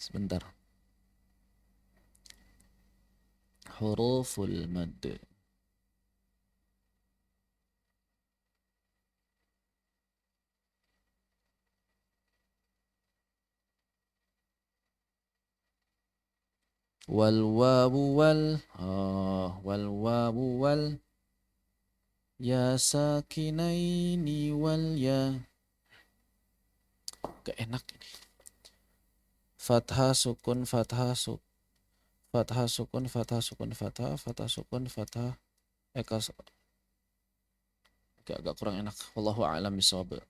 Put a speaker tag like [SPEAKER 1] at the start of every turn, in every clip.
[SPEAKER 1] Sebentar. Huruful mad. Wal wawu wal ya sakinaini wal ya. Gak enak ini. Fathah sukun fathah sukun. Fathah sukun fathah sukun fathah sukun fathah agak kurang enak. Wallahu a'lam bishawab.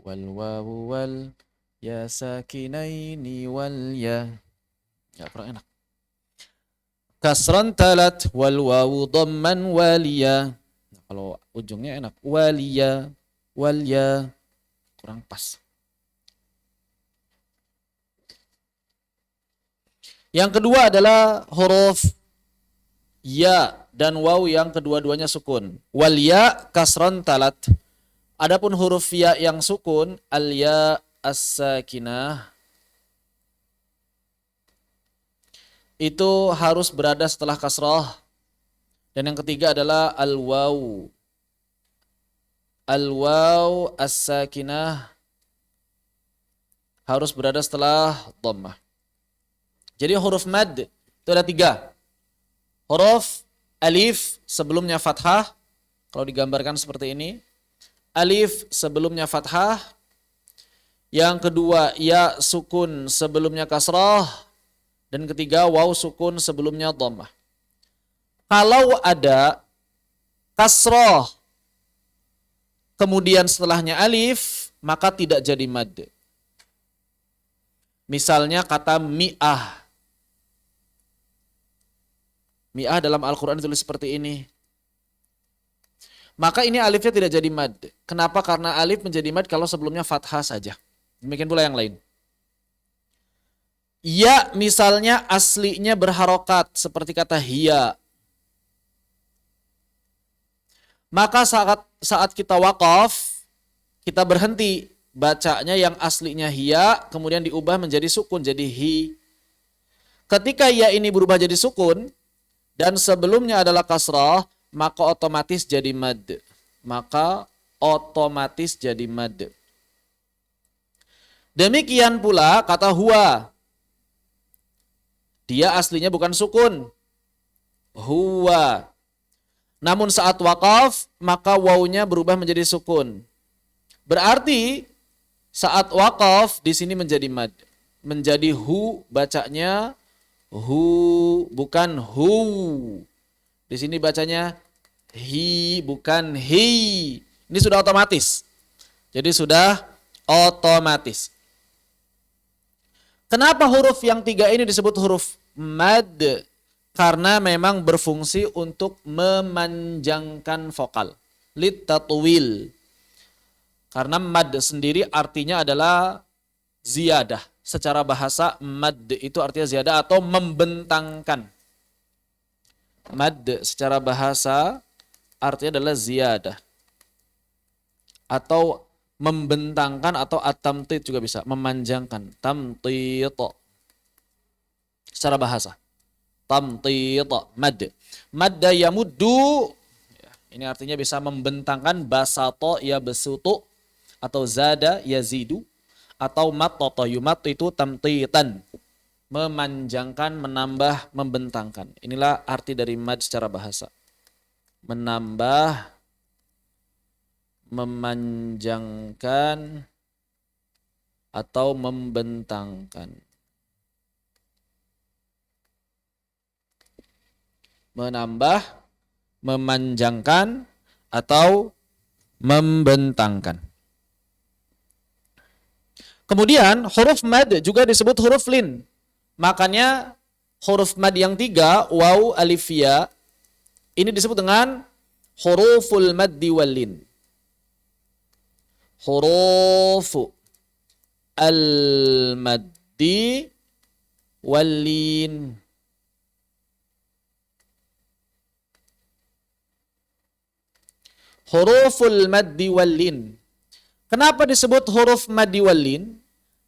[SPEAKER 1] Wal wawu wal ya sakinaini wal ya. Agak kurang enak. Kasran talat wal wawu dhamman waliya. Nah, kalau ujungnya enak. Waliya wal ya. Kurang pas. Yang kedua adalah huruf ya dan waw yang kedua-duanya sukun. Wal ya kasran talat. Adapun huruf ya yang sukun, al ya as-sakinah, itu harus berada setelah kasrah. Dan yang ketiga adalah al waw. Al waw as-sakinah harus berada setelah dhammah. Jadi huruf mad itu ada 3. Huruf alif sebelumnya fathah, kalau digambarkan seperti ini. Alif sebelumnya fathah. Yang kedua ya sukun sebelumnya kasrah. Dan ketiga waw sukun sebelumnya dhammah. Kalau ada kasrah kemudian setelahnya alif, maka tidak jadi mad. Misalnya kata mi'ah. Mi'ah dalam Al-Quran ditulis seperti ini. Maka ini alifnya tidak jadi mad. Kenapa? Karena alif menjadi mad kalau sebelumnya fathah saja. Demikian pula yang lain. Ya misalnya aslinya berharokat seperti kata hiya. Maka saat kita waqaf, kita berhenti bacanya yang aslinya hiya, kemudian diubah menjadi sukun, jadi hi. Ketika ya ini berubah jadi sukun, dan sebelumnya adalah kasrah, maka otomatis jadi mad. Demikian pula kata huwa. Dia aslinya bukan sukun. Huwa. Namun saat waqaf, maka wawunya berubah menjadi sukun. Berarti saat waqaf di sini menjadi mad. Menjadi hu, bacanya hu, bukan hu. Di sini bacanya hi, bukan hi. Ini sudah otomatis. Jadi sudah otomatis. Kenapa huruf yang 3 ini disebut huruf mad? Karena memang berfungsi untuk memanjangkan vokal. Litatwil. Karena mad sendiri artinya adalah ziyadah. Secara bahasa mad itu artinya ziyadah atau membentangkan. Mad secara bahasa artinya adalah ziyadah. Atau membentangkan atau at-tamtid juga bisa. Memanjangkan. Tamtid. Secara bahasa. Tamtid. Mad. Madda yamuddu. Ini artinya bisa membentangkan. Basato ya besutu. Atau zada yazidu. Atau matto yumat itu tamtitan. Memanjangkan, menambah, membentangkan. Inilah arti dari mad secara bahasa. Menambah, memanjangkan, atau membentangkan. Menambah, memanjangkan, atau membentangkan. Kemudian huruf mad juga disebut huruf lin. Makanya huruf mad yang 3, waw, alif, ya, ini disebut dengan huruful maddi wal lin. Hurufu al-maddi wal lin. Huruful maddi wal lin. Kenapa disebut huruf maddi wal lin?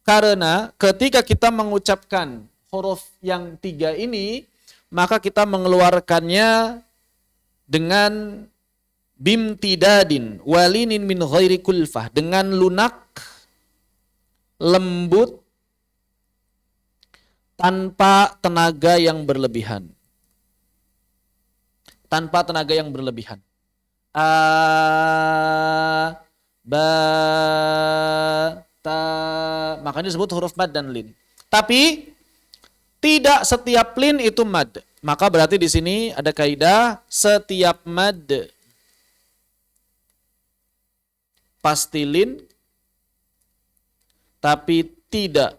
[SPEAKER 1] Karena ketika kita mengucapkan huruf yang 3 ini, maka kita mengeluarkannya dengan bimtidadin walinin min ghairi kulfah, dengan lunak, lembut, tanpa tenaga yang berlebihan. Tanpa tenaga yang berlebihan. A, ba, ta, makanya disebut huruf mad dan lin. Tapi tidak setiap lin itu mad. Maka berarti di sini ada kaidah, setiap mad pasti lin, tapi tidak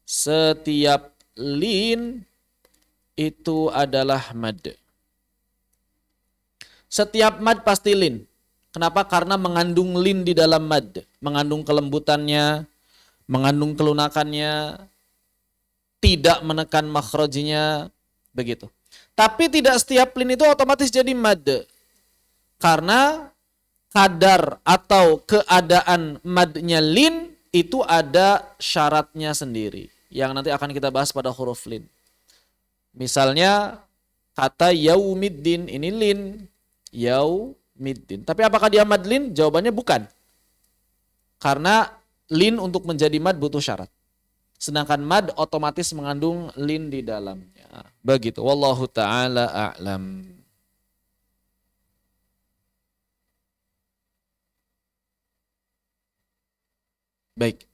[SPEAKER 1] setiap lin itu adalah mad. Setiap mad pasti lin. Kenapa? Karena mengandung lin di dalam mad. Mengandung kelembutannya, mengandung kelunakannya, tidak menekan makhrajnya, begitu. Tapi tidak setiap lin itu otomatis jadi mad. Karena kadar atau keadaan madnya lin itu ada syaratnya sendiri yang nanti akan kita bahas pada huruf lin. Misalnya kata yaumiddin, ini lin, yaumiddin. Tapi apakah dia mad lin? Jawabannya bukan. Karena lin untuk menjadi mad butuh syarat. Sedangkan mad otomatis mengandung lin di dalamnya. Begitu. Wallahu ta'ala a'lam. Baik.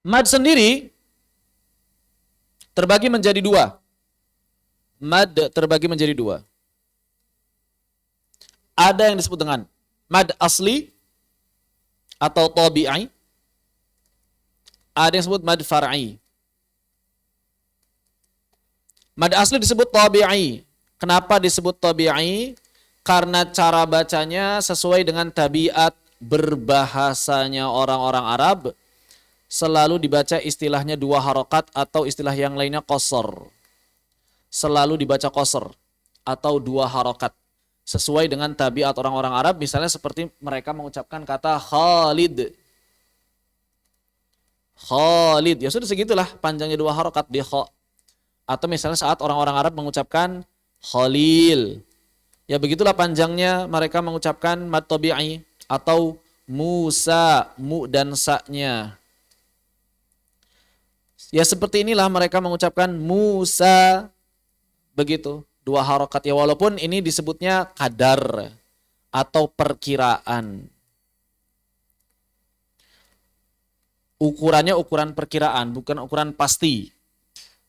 [SPEAKER 1] Mad sendiri terbagi menjadi dua. Mad terbagi menjadi dua. Ada yang disebut dengan mad asli atau tabi'i. Ada yang disebut mad far'i. Mad asli disebut tabi'i. Kenapa disebut tabi'i? Karena cara bacanya sesuai dengan tabiat berbahasanya orang-orang Arab. Selalu dibaca istilahnya 2 harokat atau istilah yang lainnya qasar. Selalu dibaca qasar atau 2 harokat. Sesuai dengan tabiat orang-orang Arab, misalnya seperti mereka mengucapkan kata Khalid. Khalid, ya sudah segitulah panjangnya 2 harokat di kha. Atau misalnya saat orang-orang Arab mengucapkan Khalil. Ya begitulah panjangnya mereka mengucapkan mad tabi'i atau Musa, mu dan sa-nya. Ya seperti inilah mereka mengucapkan Musa, begitu, 2 harokat ya, walaupun ini disebutnya kadar atau perkiraan. Ukurannya ukuran perkiraan, bukan ukuran pasti.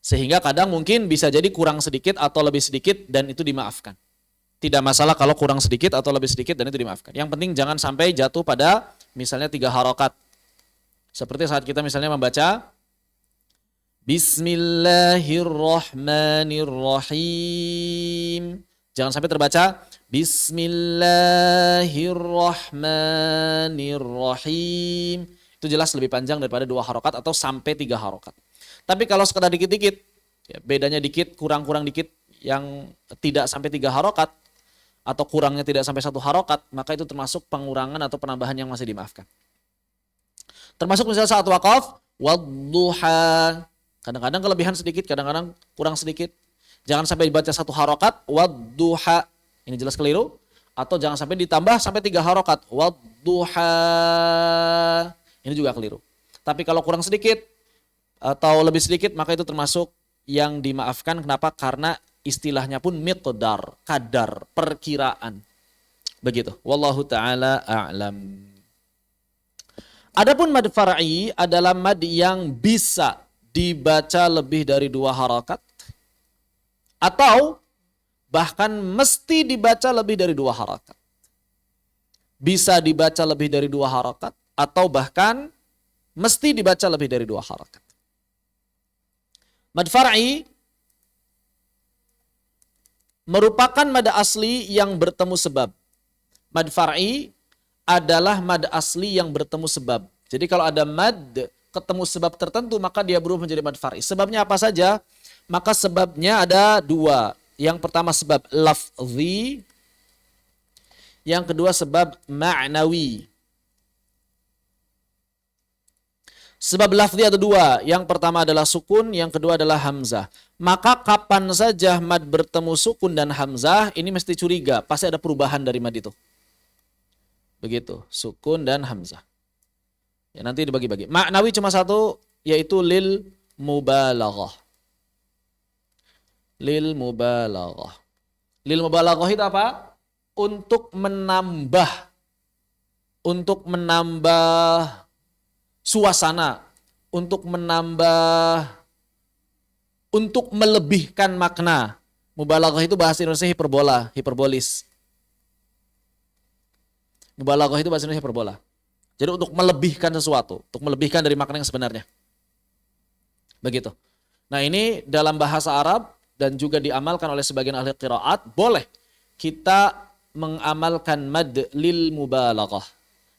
[SPEAKER 1] Sehingga kadang mungkin bisa jadi kurang sedikit atau lebih sedikit dan itu dimaafkan. Tidak masalah kalau kurang sedikit atau lebih sedikit dan itu dimaafkan. Yang penting jangan sampai jatuh pada misalnya 3 harokat. Seperti saat kita misalnya membaca Bismillahirrahmanirrahim. Jangan sampai terbaca Bismillahirrahmanirrahim. Itu jelas lebih panjang daripada 2 harokat atau sampai 3 harokat. Tapi kalau sekedar dikit-dikit, ya bedanya dikit, kurang-kurang dikit, yang tidak sampai 3 harokat, atau kurangnya tidak sampai 1 harokat, maka itu termasuk pengurangan atau penambahan yang masih dimaafkan. Termasuk misalnya saat waqaf, wadduha. Kadang-kadang kelebihan sedikit, kadang-kadang kurang sedikit. Jangan sampai dibaca 1 harokat, wadduha. Ini jelas keliru. Atau jangan sampai ditambah sampai 3 harokat, wadduha. Ini juga keliru. Tapi kalau kurang sedikit atau lebih sedikit, maka itu termasuk yang dimaafkan. Kenapa? Karena istilahnya pun miqdar, kadar, perkiraan. Begitu. Wallahu ta'ala a'lam. Adapun mad far'i adalah mad yang bisa dibaca lebih dari 2 harakat atau bahkan mesti dibaca lebih dari 2 harakat. Bisa dibaca lebih dari 2 harakat atau bahkan mesti dibaca lebih dari 2 harakat. Mad far'i merupakan mad asli yang bertemu sebab. Mad far'i adalah mad asli yang bertemu sebab. Jadi kalau ada mad ketemu sebab tertentu, maka dia berubah menjadi mad far'i. Sebabnya apa saja? Maka sebabnya ada dua. Yang pertama sebab lafzi, yang kedua sebab ma'nawi. Sebab lafzi ada dua. Yang pertama adalah sukun, yang kedua adalah hamzah. Maka kapan saja mad bertemu sukun dan hamzah, ini mesti curiga. Pasti ada perubahan dari mad itu. Begitu, sukun dan hamzah. Ya, nanti dibagi-bagi. Ma'nawi cuma satu, yaitu lil mubalaghah. Lil mubalaghah. Lil mubalaghah itu apa? Untuk menambah. Untuk menambah suasana, untuk menambah, untuk melebihkan makna. Mubalaghah itu bahasa Indonesia hiperbola, hiperbolis. Mubalaghah itu bahasa Indonesia hiperbola. Jadi untuk melebihkan sesuatu, untuk melebihkan dari makna yang sebenarnya. Begitu. Nah ini dalam bahasa Arab dan juga diamalkan oleh sebagian ahli qiraat, boleh kita mengamalkan mad lil mubalaghah.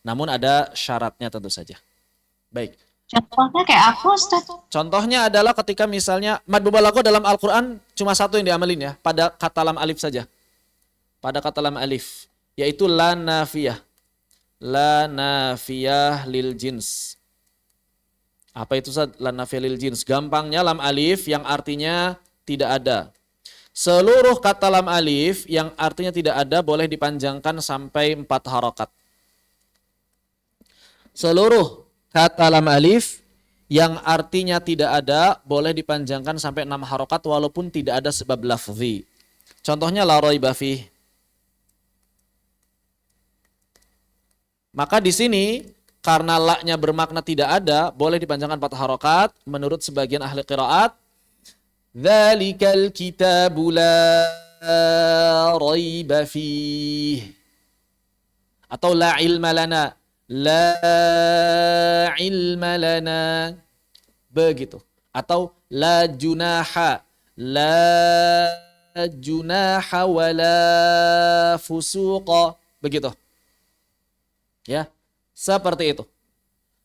[SPEAKER 1] Namun ada syaratnya tentu saja. Baik.
[SPEAKER 2] Contohnya kayak apa, Ustaz?
[SPEAKER 1] Contohnya adalah ketika misalnya mad mubalaghah dalam Al-Quran cuma satu yang diamalin ya, pada kata lam alif saja. Pada kata lam alif, yaitu la nafiyah. La nafiyah lil jins. Apa itu Ustaz? La nafiyah lil jins. Gampangnya lam alif yang artinya tidak ada. Seluruh kata lam alif yang artinya tidak ada boleh dipanjangkan sampai 4 harokat. Seluruh kata lam alif yang artinya tidak ada boleh dipanjangkan sampai 6 harokat walaupun tidak ada sebab lafzi. Contohnya la raiba fih. Maka di sini karena la-nya bermakna tidak ada boleh dipanjangkan 4 harokat menurut sebagian ahli qiraat. Dzalikal kitabu la raiba fih. Atau la ilma lana. La ilma lana. Begitu. Atau la junaha. La junaha wa la fusuqa. Begitu. Ya. Seperti itu.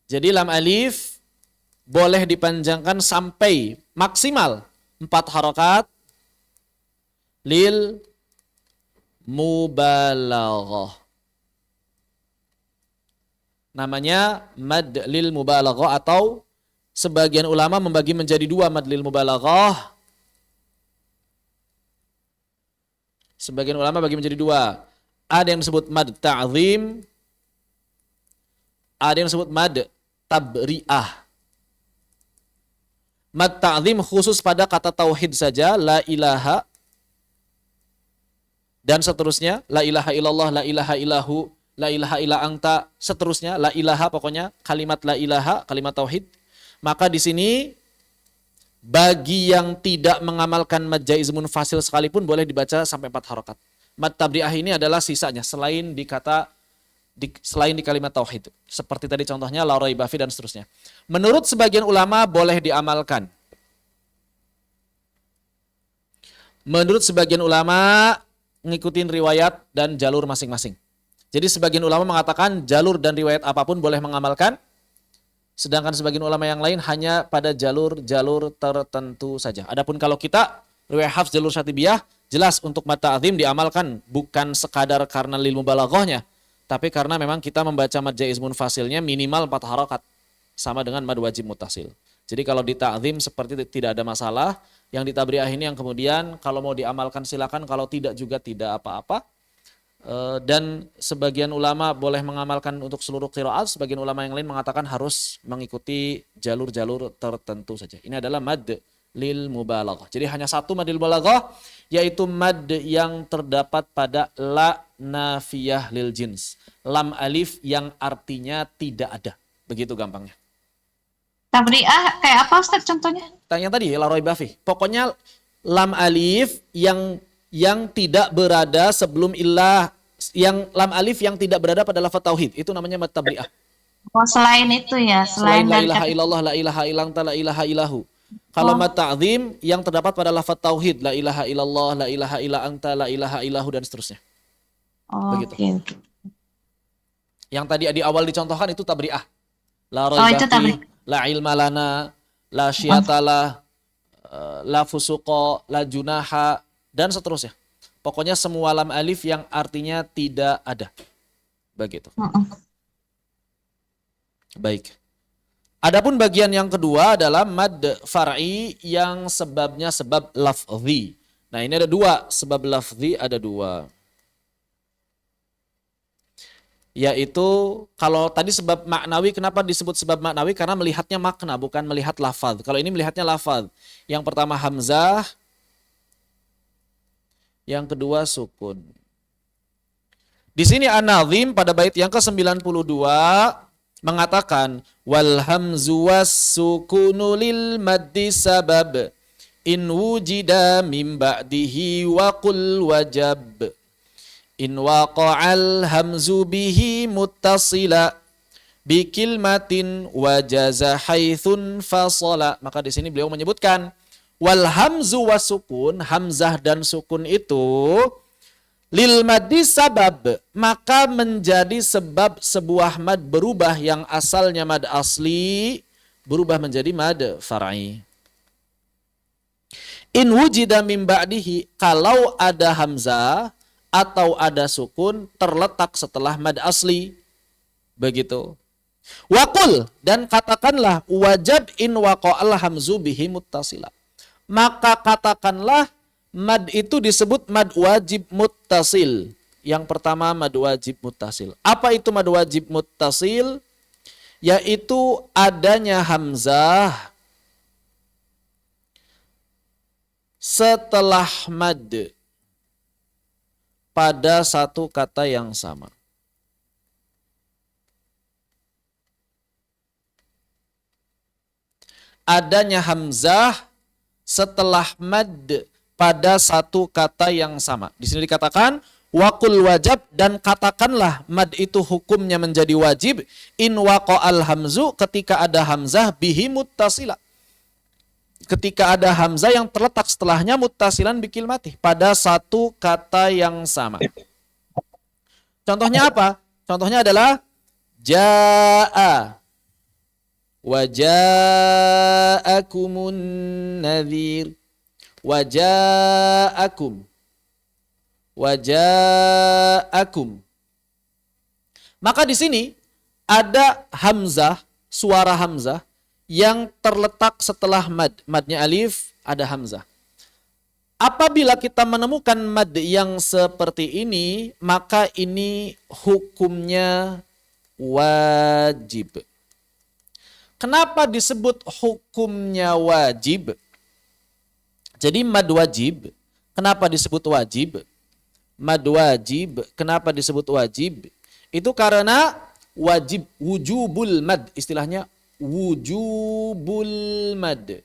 [SPEAKER 1] Jadi lam alif boleh dipanjangkan sampai maksimal 4 harokat lil mubalaghah. Namanya mad lil mubalaghah atau sebagian ulama membagi menjadi 2 mad lil mubalaghah. Sebagian ulama bagi menjadi 2. Ada yang disebut mad ta'zim, ada yang disebut mad tabri'ah. Mad ta'zim khusus pada kata tauhid saja, la ilaha dan seterusnya, la ilaha illallah, la ilaha illahu, la ilaha illa anta, seterusnya, la ilaha, pokoknya kalimat la ilaha, kalimat tauhid. Maka di sini bagi yang tidak mengamalkan mad jaiz munfasil sekalipun boleh dibaca sampai 4 harokat. Mad tabri'ah ini adalah sisanya selain di kalimat tauhid. Seperti tadi contohnya la raiba fi dan seterusnya. Menurut sebagian ulama boleh diamalkan. Menurut sebagian ulama ngikutin riwayat dan jalur masing-masing. Jadi sebagian ulama mengatakan jalur dan riwayat apapun boleh mengamalkan, sedangkan sebagian ulama yang lain hanya pada jalur-jalur tertentu saja. Adapun kalau kita riwayat hafs jalur syatibiyah, jelas untuk mad ta'zim diamalkan bukan sekadar karena lil mubalaghahnya, tapi karena memang kita membaca mad jaiz munfasilnya minimal 4 harokat, sama dengan mad wajib muttasil. Jadi kalau di ta'zim seperti tidak ada masalah, yang di tabri'ah ini yang kemudian kalau mau diamalkan silakan, kalau tidak juga tidak apa-apa. Dan sebagian ulama boleh mengamalkan untuk seluruh qiraat, sebagian ulama yang lain mengatakan harus mengikuti jalur-jalur tertentu saja. Ini adalah mad lil mubalaghah. Jadi hanya satu mad lil mubalaghah, yaitu mad yang terdapat pada la nafiyah lil jins. Lam alif yang artinya tidak ada. Begitu gampangnya.
[SPEAKER 2] Tabri'ah kayak apa, Ustaz, contohnya?
[SPEAKER 1] Tanya tadi la raiba fi. Pokoknya lam alif yang tidak berada sebelum illah, yang lam alif yang tidak berada pada lafaz tauhid, itu namanya mad tabri'ah.
[SPEAKER 2] Oh, selain itu ya,
[SPEAKER 1] Selain la
[SPEAKER 2] dari
[SPEAKER 1] ilaha
[SPEAKER 2] kata
[SPEAKER 1] illallah, la ilaha illallah, la ilaha illahu. Kalau
[SPEAKER 2] Oh,
[SPEAKER 1] mad ta'zim yang terdapat pada lafaz tauhid, la ilaha illallah, la ilaha illa anta, la ilaha illahu dan seterusnya. Begitu.
[SPEAKER 2] oke.
[SPEAKER 1] Yang tadi di awal dicontohkan itu tabri'ah. La
[SPEAKER 2] Oh,
[SPEAKER 1] raiba
[SPEAKER 2] itu
[SPEAKER 1] fi,
[SPEAKER 2] tabrik.
[SPEAKER 1] la ilma lana, la
[SPEAKER 2] Oh,
[SPEAKER 1] syiatalah, la fusuqa, la junaha dan seterusnya. Pokoknya semua lam alif yang artinya tidak ada. Begitu. Baik. Adapun bagian yang kedua adalah mad far'i yang sebabnya sebab lafzi. Nah, ini ada dua, sebab lafzi ada dua. Yaitu kalau tadi sebab maknawi, kenapa disebut sebab maknawi? Karena melihatnya makna, bukan melihat lafaz. Kalau ini melihatnya lafaz. Yang pertama hamzah, yang kedua sukun. Di sini An-Nazim pada bait yang ke-92 mengatakan wal hamzu was sukunu lil maddi sabab in wujida min ba'dihi wa qul wajab in waqa'al hamzu bihi muttasila bi kilmatin wajaza haitsun fasala. Maka di sini beliau menyebutkan wal hamzu wasukun, hamzah dan sukun itu lil maddi sabab, maka menjadi sebab sebuah mad berubah yang asalnya mad asli berubah menjadi mad far'i. In wujida min ba'dihi, kalau ada hamzah atau ada sukun terletak setelah mad asli. Begitu. Waqul, dan katakanlah wajab in waqa'al hamzu bihi muttasila. Maka katakanlah mad itu disebut mad wajib muttasil. Yang pertama mad wajib muttasil. Apa itu mad wajib muttasil? Yaitu adanya hamzah setelah mad pada satu kata yang sama. Adanya hamzah setelah mad pada satu kata yang sama. Di sini dikatakan waqul wajab, dan katakanlah mad itu hukumnya menjadi wajib in waqa'al hamzu, ketika ada hamzah bihi muttasila. Ketika ada hamzah yang terletak setelahnya muttasilan bikil mati pada satu kata yang sama. Contohnya apa? Contohnya adalah jaa wa ja'akumun nadhir wa ja'akum wa ja'akum. Maka di sini ada hamzah, suara hamzah yang terletak setelah mad. Madnya alif, ada hamzah. Apabila kita menemukan mad yang seperti ini, maka ini hukumnya wajib. Kenapa disebut hukumnya wajib? Jadi mad wajib, kenapa disebut wajib? Mad wajib, kenapa disebut wajib? Itu karena wajib, wujubul mad, istilahnya wujubul mad.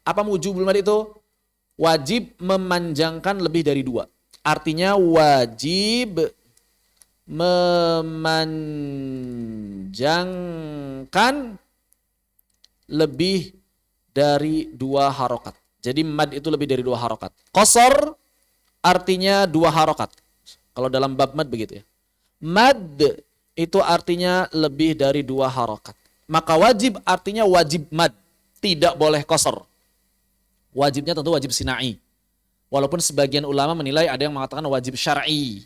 [SPEAKER 1] Apa wujubul mad itu? Wajib memanjangkan lebih dari dua. Artinya wajib memanjangkan lebih dari dua harokat. Jadi mad itu lebih dari dua harokat. Qasar artinya dua harokat. Kalau dalam bab mad begitu ya. Mad itu artinya lebih dari dua harokat. Maka wajib artinya wajib mad. Tidak boleh qasar. Wajibnya tentu wajib sina'i. Walaupun sebagian ulama menilai ada yang mengatakan wajib syar'i.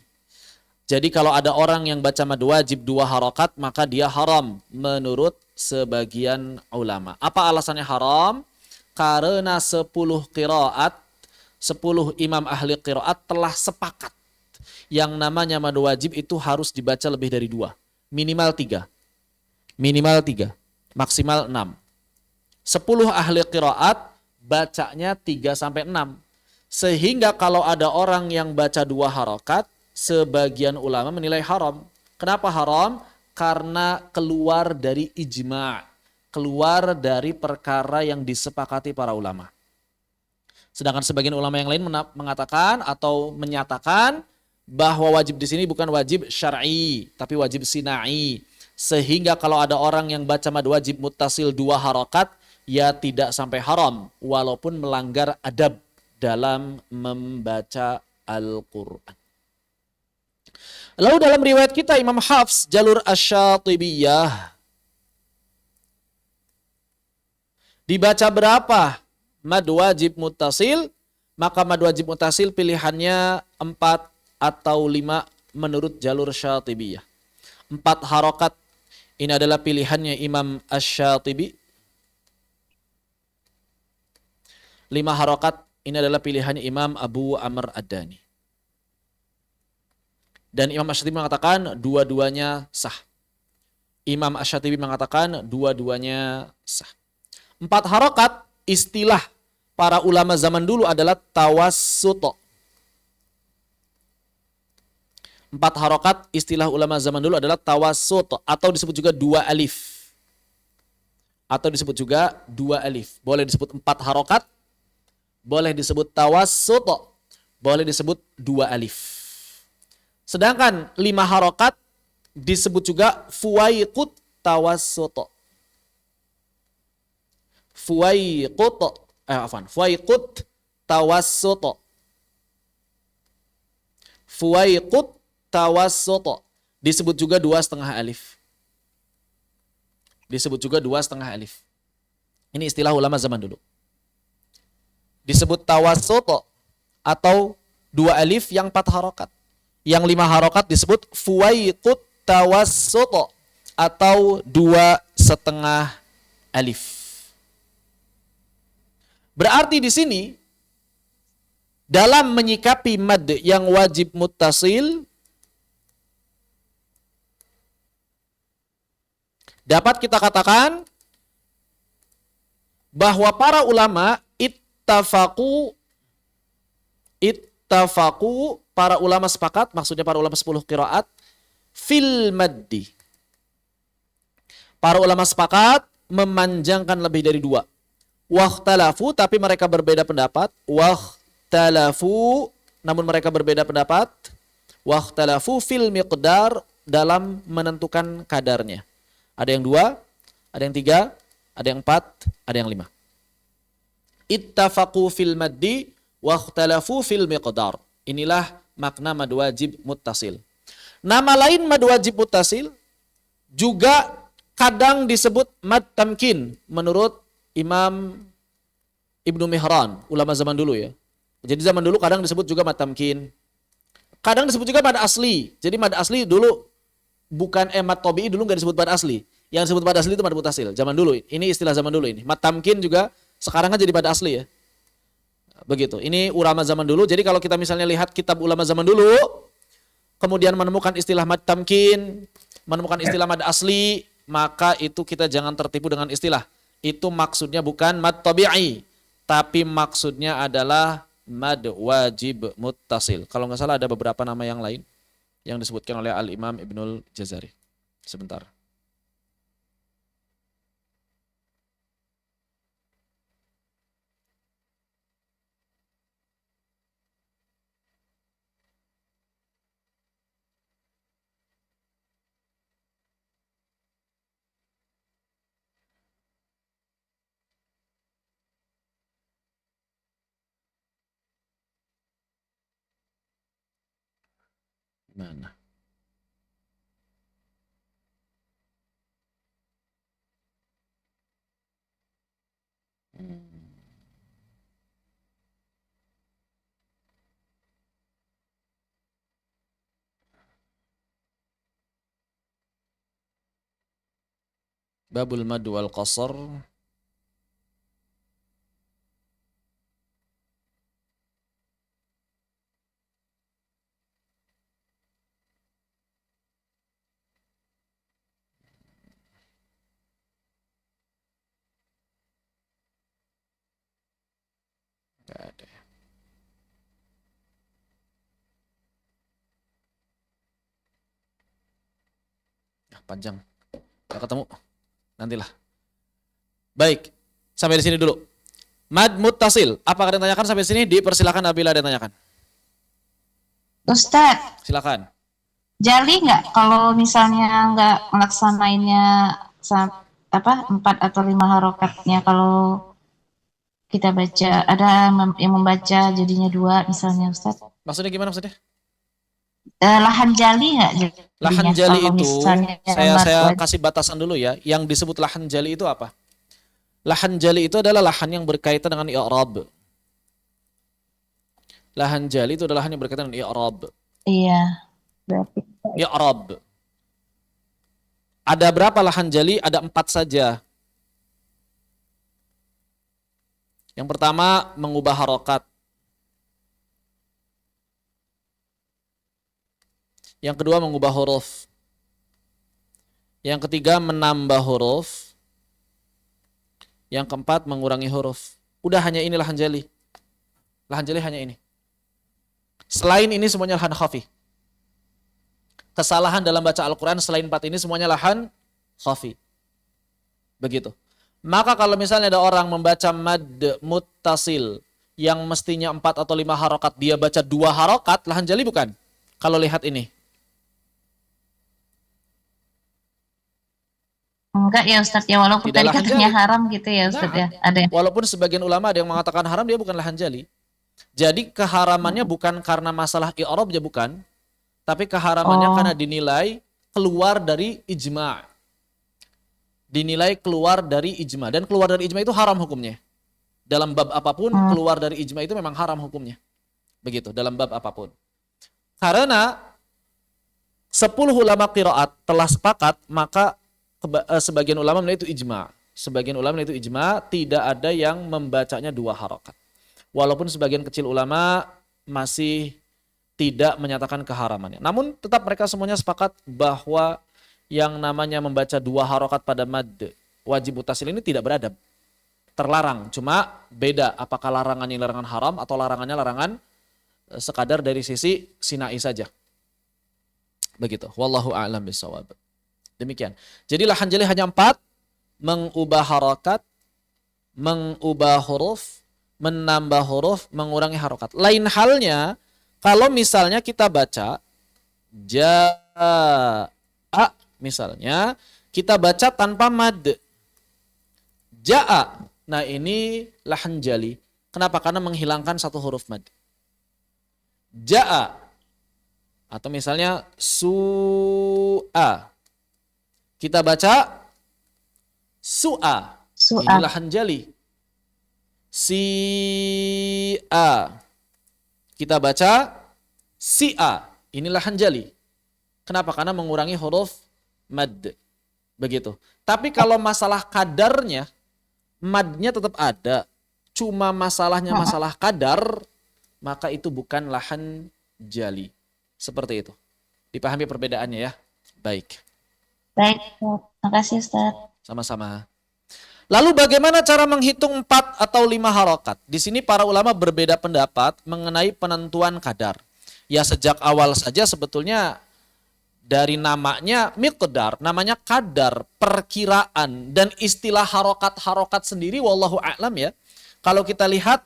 [SPEAKER 1] Jadi kalau ada orang yang baca mad wajib dua harokat, maka dia haram menurut sebagian ulama. Apa alasannya haram? Karena 10 qiraat, 10 imam ahli qiraat telah sepakat. Yang namanya mad wajib itu harus dibaca lebih dari dua. Minimal 3. Minimal 3. Maksimal 6. 10 ahli qiraat bacanya 3-6. Sehingga kalau ada orang yang baca dua harokat, sebagian ulama menilai haram. Kenapa haram? Karena keluar dari ijma'. Keluar dari perkara yang disepakati para ulama. Sedangkan sebagian ulama yang lain mengatakan atau menyatakan bahwa wajib di sini bukan wajib syar'i, tapi wajib sina'i. Sehingga kalau ada orang yang baca mad wajib muttasil dua harokat, ya tidak sampai haram walaupun melanggar adab dalam membaca Al-Quran. Lalu dalam riwayat kita Imam Hafs jalur Asy-Syatibiyah dibaca berapa mad wajib muttasil? Maka mad wajib muttasil pilihannya 4 atau 5 menurut jalur Syatibiyah. 4 harokat ini adalah pilihannya Imam Asy-Syatibi. 5 harokat ini adalah pilihannya Imam Abu Amr Ad-Dani. Dan Imam Asy-Syatibi mengatakan dua-duanya sah. Imam Asy-Syatibi mengatakan dua-duanya sah. 4 harokat istilah para ulama zaman dulu adalah tawassut. 4 harokat istilah ulama zaman dulu adalah tawassut atau disebut juga 2 alif. Atau disebut juga 2 alif. Boleh disebut 4 harokat, boleh disebut tawassut, boleh disebut 2 alif. Sedangkan 5 harokat disebut juga fuwaiqut tawassut. Fuwaiqut tawassut. Fuwaiqut tawassut. Disebut juga 2,5 alif. Disebut juga 2,5 alif. Ini istilah ulama zaman dulu. Disebut tawassut atau 2 alif yang 4 harokat. Yang 5 harokat disebut fuwaiqut tawassut atau 2,5 alif. Berarti di sini dalam menyikapi mad yang wajib muttasil dapat kita katakan bahwa para ulama ittafaqu, para ulama sepakat, maksudnya para ulama 10 qiraat fil maddi. Para ulama sepakat memanjangkan lebih dari 2. Wakhtalafu, tapi mereka berbeda pendapat. Wakhtalafu, namun mereka berbeda pendapat. Wakhtalafu fil miqdar, dalam menentukan kadarnya. Ada yang 2, ada yang 3, ada yang 4, ada yang 5. Ittafaqu fil maddi, wakhtalafu fil miqdar. Inilah makna mad wajib muttasil. Nama lain mad wajib muttasil juga kadang disebut mad tamkin menurut Imam Ibnu Mihran, ulama zaman dulu ya. Jadi zaman dulu kadang disebut juga mad tamkin. Kadang disebut juga mad asli. Jadi mad asli dulu bukan mad tabi'i, dulu enggak disebut mad asli. Yang disebut mad asli itu mad muttasil. Zaman dulu. Ini istilah zaman dulu ini. Mad tamkin juga sekarang kan jadi mad asli ya. Begitu. Ini ulama zaman dulu. Jadi kalau kita misalnya lihat kitab ulama zaman dulu, kemudian menemukan istilah mad tamkin, menemukan istilah mad asli, maka itu kita jangan tertipu dengan istilah. Itu maksudnya bukan mad tabi'i, tapi maksudnya adalah mad wajib muttasil. Kalau nggak salah ada beberapa nama yang lain yang disebutkan oleh Al-Imam Ibnul Jazari. Sebentar. Mana? Babul mad wal qasar. Enggak ada. Panjang. Enggak ketemu. Nantilah. Baik. Sampai di sini dulu. Mad muttasil. Apakah ada yang tanyakan sampai sini? Dipersilakan apabila ada yang tanyakan.
[SPEAKER 2] Ustadz,
[SPEAKER 1] Silakan.
[SPEAKER 2] jali nggak kalau misalnya nggak melaksanainnya 4 atau 5 harokatnya kalau kita baca, ada yang membaca jadinya 2 misalnya Ustaz.
[SPEAKER 1] Maksudnya gimana maksudnya?
[SPEAKER 2] Lahan jali nggak
[SPEAKER 1] Lahan
[SPEAKER 2] jadinya
[SPEAKER 1] jali
[SPEAKER 2] kalau
[SPEAKER 1] itu,
[SPEAKER 2] misalnya
[SPEAKER 1] saya kasih batasan dulu ya. Yang disebut lahan jali itu apa? Lahan jali itu adalah lahan yang berkaitan dengan i'rab. Lahan jali itu adalah lahan yang berkaitan dengan i'rab.
[SPEAKER 2] Iya, berarti
[SPEAKER 1] I'rab. Ada berapa lahan jali? Ada 4 saja. Yang pertama, mengubah harokat. Yang kedua, mengubah huruf. Yang ketiga, menambah huruf. Yang keempat, mengurangi huruf. Udah, hanya ini lahan jali. Lahan jali hanya ini. Selain ini semuanya lahan khafi. Kesalahan dalam baca Al-Quran selain 4 ini semuanya lahan khafi. Begitu. Maka kalau misalnya ada orang membaca mad muttasil yang mestinya 4 atau 5 harokat, dia baca 2 harokat, lahan jali bukan? Kalau lihat ini.
[SPEAKER 2] enggak ya Ustaz ya, walaupun
[SPEAKER 1] Tidak
[SPEAKER 2] tadi
[SPEAKER 1] lahan
[SPEAKER 2] katanya
[SPEAKER 1] jali.
[SPEAKER 2] haram gitu ya Ustaz ya. Ada yang
[SPEAKER 1] Walaupun sebagian ulama ada yang mengatakan haram, dia bukan lahan jali. Jadi keharamannya bukan karena masalah i'rab, ya bukan. Tapi keharamannya karena dinilai keluar dari ijma'. Dinilai keluar dari ijma'. Dan keluar dari ijma' itu haram hukumnya. Dalam bab apapun, keluar dari ijma' itu memang haram hukumnya. Begitu, dalam bab apapun. Karena 10 ulama qiraat telah sepakat, maka sebagian ulama menilai itu ijma'. Sebagian ulama menilai itu ijma', tidak ada yang membacanya 2 harokat. Walaupun sebagian kecil ulama masih tidak menyatakan keharamannya. Namun tetap mereka semuanya sepakat bahwa yang namanya membaca 2 harokat pada mad wajib mutasil ini tidak beradab. Terlarang. Cuma beda apakah larangannya larangan haram atau larangannya larangan sekadar dari sisi sinai saja. Begitu. Wallahu a'lam bishawab. Demikian. Jadi lahan jali hanya 4. Mengubah harokat, mengubah huruf, menambah huruf, mengurangi harokat. Lain halnya kalau misalnya kita baca ja'a, misalnya kita baca tanpa mad. Ja'a. Nah ini lahan jali. Kenapa? Karena menghilangkan 1 huruf mad. Ja'a. Atau misalnya su'a. Kita baca su'a. Ini lahan jali. Si'a. Kita baca si'a. Ini lahan jali. Kenapa? Karena mengurangi huruf mad. Begitu. Tapi kalau masalah kadarnya, madnya tetap ada. Cuma masalahnya masalah kadar, maka itu bukan lahan jali. Seperti itu. Dipahami perbedaannya ya? Baik.
[SPEAKER 2] Baik, terima kasih Ustaz.
[SPEAKER 1] Sama-sama. Lalu bagaimana cara menghitung 4 atau 5 harokat? Di sini para ulama berbeda pendapat mengenai penentuan kadar. Ya sejak awal saja sebetulnya dari namanya miqdar, namanya kadar, perkiraan, dan istilah harokat-harokat sendiri wallahu a'lam ya. Kalau kita lihat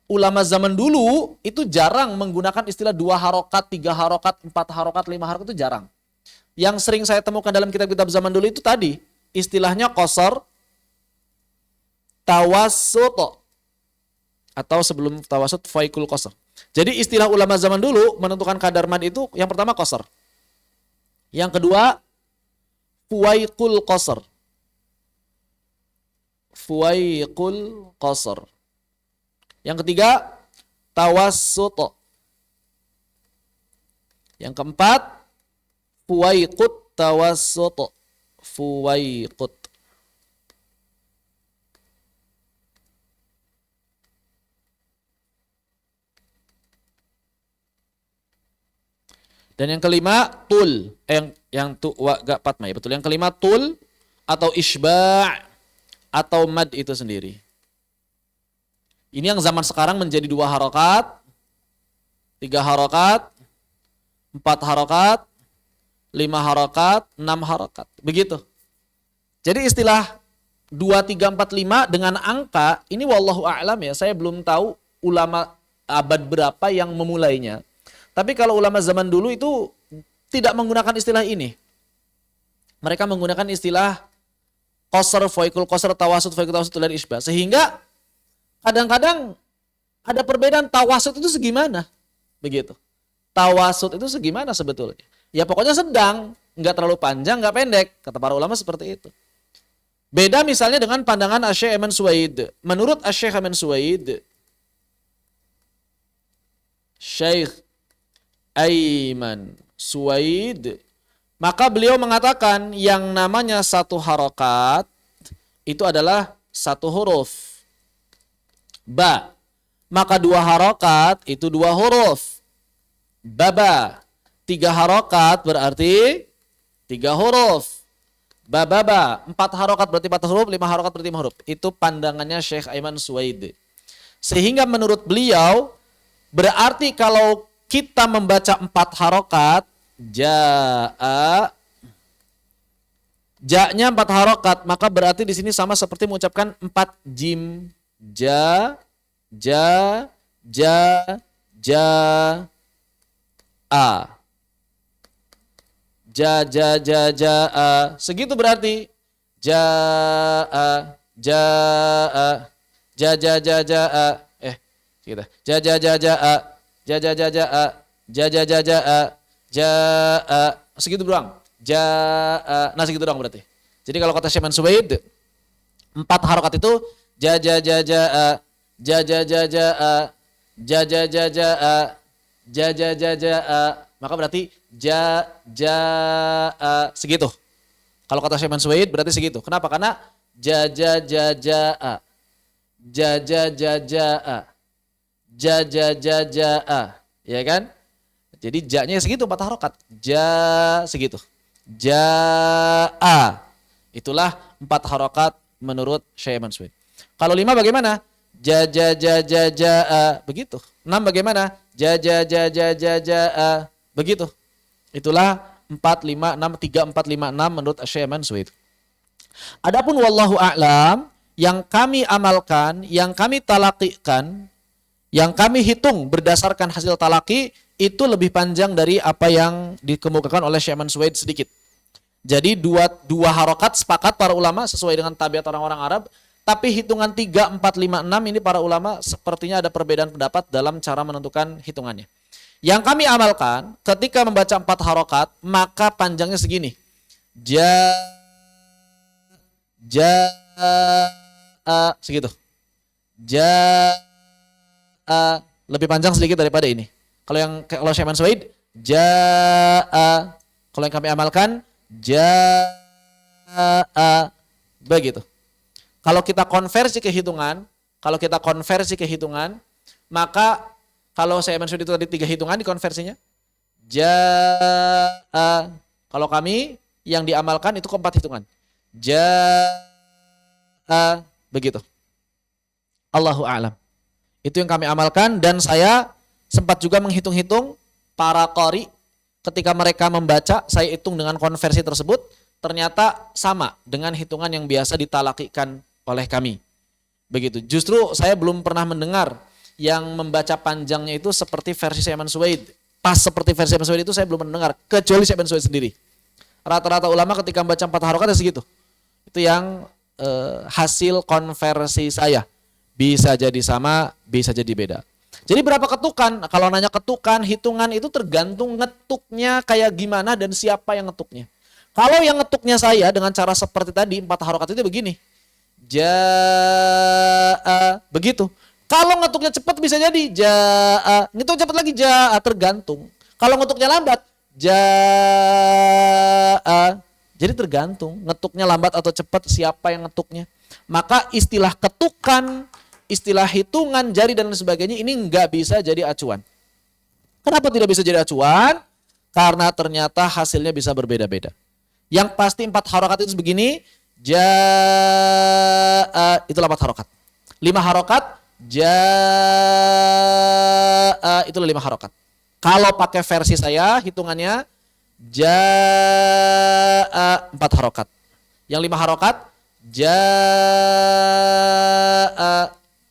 [SPEAKER 1] ulama zaman dulu itu jarang menggunakan istilah 2 harokat, 3 harokat, 4 harokat, 5 harokat, itu jarang. Yang sering saya temukan dalam kitab-kitab zaman dulu itu tadi, istilahnya qasar, tawassut, atau sebelum tawassut faikul qasar. Jadi istilah ulama zaman dulu menentukan kadar mad itu yang pertama qasar. Yang kedua fuwaikul qasar. Fuwaikul qasar. Yang ketiga tawassut. Yang keempat fuwaikut tawassut. Fuwaikut. Dan yang kelima tul, yang tu wa ga patma ya betul. Yang kelima tul atau isba' atau mad itu sendiri. Ini yang zaman sekarang menjadi 2 harokat, 3 harokat, 4 harokat, 5 harokat, 6 harokat. Begitu. Jadi istilah 2, 3, 4, 5 dengan angka ini wallahu a'lam ya. Saya belum tahu ulama abad berapa yang memulainya. Tapi kalau ulama zaman dulu itu tidak menggunakan istilah ini. Mereka menggunakan istilah qasr, faikul qasr, tawasud, faikul tawasud, dan isbah. Sehingga kadang-kadang ada perbedaan tawasud itu segimana. Begitu. Tawasud itu segimana sebetulnya? Ya pokoknya sedang, nggak terlalu panjang, nggak pendek. Kata para ulama seperti itu. Beda misalnya dengan pandangan Asy-Syaikh Aiman Suwaid. Menurut Asy-Syaikh Aiman Suwaid, Syekh Aiman Suwaid, maka beliau mengatakan yang namanya satu harokat itu adalah satu huruf. Ba. Maka dua harokat itu dua huruf. Baba. 3 harokat berarti 3 huruf. Bababa. 4 harokat berarti 4 huruf, 5 harokat berarti 5 huruf. Itu pandangannya Syekh Aiman Suwaid. Sehingga menurut beliau, berarti kalau kita membaca 4 harokat, ja'a, ja-nya 4 harokat, maka berarti di sini sama seperti mengucapkan 4 jim. Ja, ja, a. Ja, a. Segitu berarti. Ja, a. Ja, a. Segitu. Ja, a. Ja, a. Ja, a. Segitu doang. Ja, a. Nah segitu doang berarti. Jadi kalau kata Syekh Aiman Suwaid, 4 harokat itu ja, a. Ja, a. Ja, a. Maka berarti ja, a. Segitu. Kalau kata Syekh Aiman Suwaid berarti segitu. Kenapa? Karena ja, a. Ja, a. Ja, a. Ya kan? Jadi ja-nya segitu 4 harokat. Ja segitu. Ja, a. Itulah 4 harokat menurut Syekh Aiman Suwaid. Kalau 5 bagaimana? Ja, a. Begitu. 6 bagaimana? Ja, a. Begitu. Itulah 4, 5, 6, 3, 4, 5, 6 menurut Syekh Aiman Suwaid. Adapun wallahu a'lam, yang kami amalkan, yang kami talaqikan, yang kami hitung berdasarkan hasil talaki, itu lebih panjang dari apa yang dikemukakan oleh Syekh Aiman Suwaid sedikit. Jadi dua harokat sepakat para ulama sesuai dengan tabiat orang-orang Arab, tapi hitungan 3, 4, 5, 6 ini para ulama sepertinya ada perbedaan pendapat dalam cara menentukan hitungannya. Yang kami amalkan ketika membaca 4 harokat, maka panjangnya segini. Ja, segitu. Ja, lebih panjang sedikit daripada ini. Kalau Syekh Aiman Suwaid, ja, kalau yang kami amalkan, ja, begitu. Kalau kita konversi ke hitungan, maka kalau Syekh Aiman Suwaid itu tadi 3 hitungan dikonversinya, ja, kalau kami yang diamalkan itu 4 hitungan. Ja, begitu. Allahu a'lam. Itu yang kami amalkan, dan saya sempat juga menghitung-hitung para qari ketika mereka membaca, saya hitung dengan konversi tersebut, ternyata sama dengan hitungan yang biasa ditalakikan oleh kami. Begitu. Justru saya belum pernah mendengar yang membaca panjangnya itu seperti versi Syekh Aiman Suwaid. Pas seperti versi Aiman Suwaid itu saya belum mendengar, kecuali Syekh Aiman Suwaid sendiri. Rata-rata ulama ketika membaca 4 harokat ya segitu. Itu yang hasil konversi saya. Bisa jadi sama, bisa jadi beda. Jadi berapa ketukan? Kalau nanya ketukan, hitungan itu tergantung ngetuknya kayak gimana dan siapa yang ngetuknya. Kalau yang ngetuknya saya dengan cara seperti tadi, 4 harokat itu begini. Ja, begitu. Kalau ngetuknya cepat bisa jadi ja, ngitung cepat lagi ja, tergantung. Kalau ngetuknya lambat, ja, jadi tergantung ngetuknya lambat atau cepat siapa yang ngetuknya. Maka istilah ketukan, istilah hitungan jari dan sebagainya ini nggak bisa jadi acuan. Kenapa tidak bisa jadi acuan? Karena ternyata hasilnya bisa berbeda-beda. Yang pasti 4 harokat itu begini, ja, itulah 4 harokat. 5 harokat, ja, itulah 5 harokat. Kalau pakai versi saya hitungannya ja, 4 harokat. Yang 5 harokat, ja,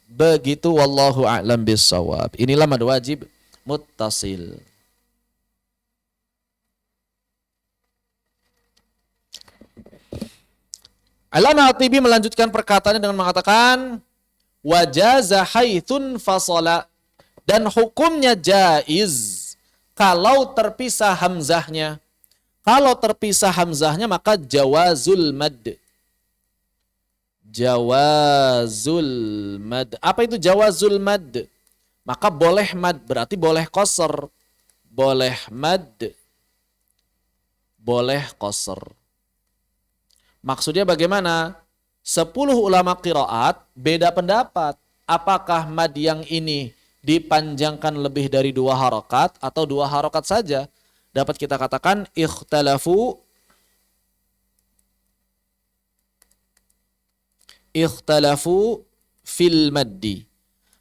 [SPEAKER 1] begitu. Wallahu a'lam bissawab. Inilah mad wajib muttasil. Allamah At-Tibi melanjutkan perkataannya dengan mengatakan wajaza haitsun fasala, dan hukumnya jaiz kalau terpisah hamzahnya. Kalau terpisah hamzahnya maka jawazul mad. Jawazul mad. Apa itu jawazul mad? Maka boleh mad, berarti boleh qasr. Boleh mad, boleh qasr. Maksudnya bagaimana? 10 ulama qiraat beda pendapat. Apakah mad yang ini dipanjangkan lebih dari 2 harokat atau 2 harokat saja? Dapat kita katakan ikhtalafu fil maddi.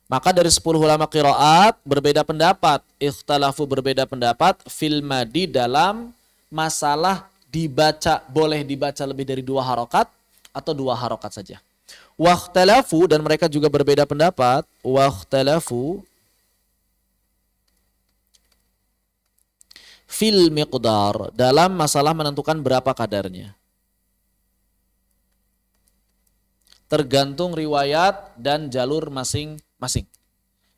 [SPEAKER 1] Maka dari 10 ulama qiraat berbeda pendapat. Ikhtalafu berbeda pendapat fil maddi dalam masalah dibaca, boleh dibaca lebih dari 2 harokat atau 2 harokat saja. Wakhtalafu, dan mereka juga berbeda pendapat. Wakhtalafu fil miqdar, dalam masalah menentukan berapa kadarnya. Tergantung riwayat dan jalur masing-masing.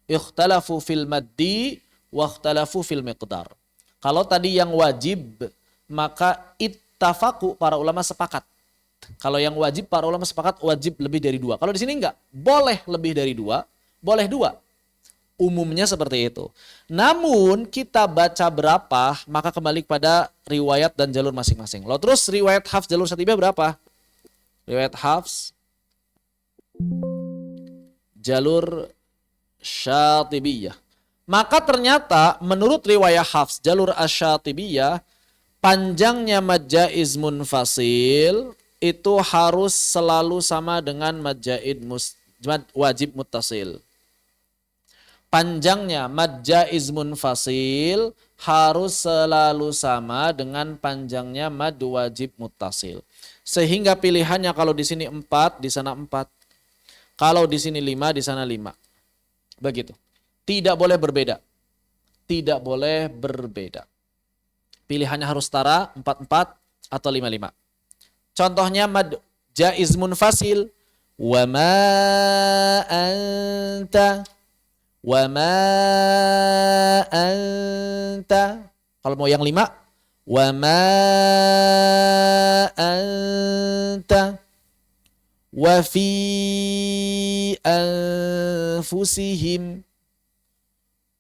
[SPEAKER 1] Ikhtalafu fil maddi wakhtalafu fil miqdar. Kalau tadi yang wajib, maka ittafaku, para ulama sepakat. Kalau yang wajib, para ulama sepakat wajib lebih dari 2. Kalau di sini enggak, boleh lebih dari 2, boleh 2. Umumnya seperti itu. Namun kita baca berapa, maka kembali kepada riwayat dan jalur masing-masing. Lalu terus riwayat Hafs jalur Syatibiyah berapa? Riwayat Hafs jalur Syatibiyah. Maka ternyata menurut riwayat Hafs jalur Asy-Syatibiyah, panjangnya mad jaiz munfasil itu harus selalu sama dengan mad wajib muttasil. Panjangnya mad jaiz munfasil harus selalu sama dengan panjangnya mad wajib muttasil. Sehingga pilihannya kalau di sini 4, di sana 4. Kalau di sini 5, di sana 5. Begitu. Tidak boleh berbeda. Tidak boleh berbeda. Pilihannya harus setara, 4-4 atau 5-5. Contohnya mad jaiz munfasil. Wa ma anta. Wa ma anta. Kalau mau yang 5, wa ma anta wa fi anfusihim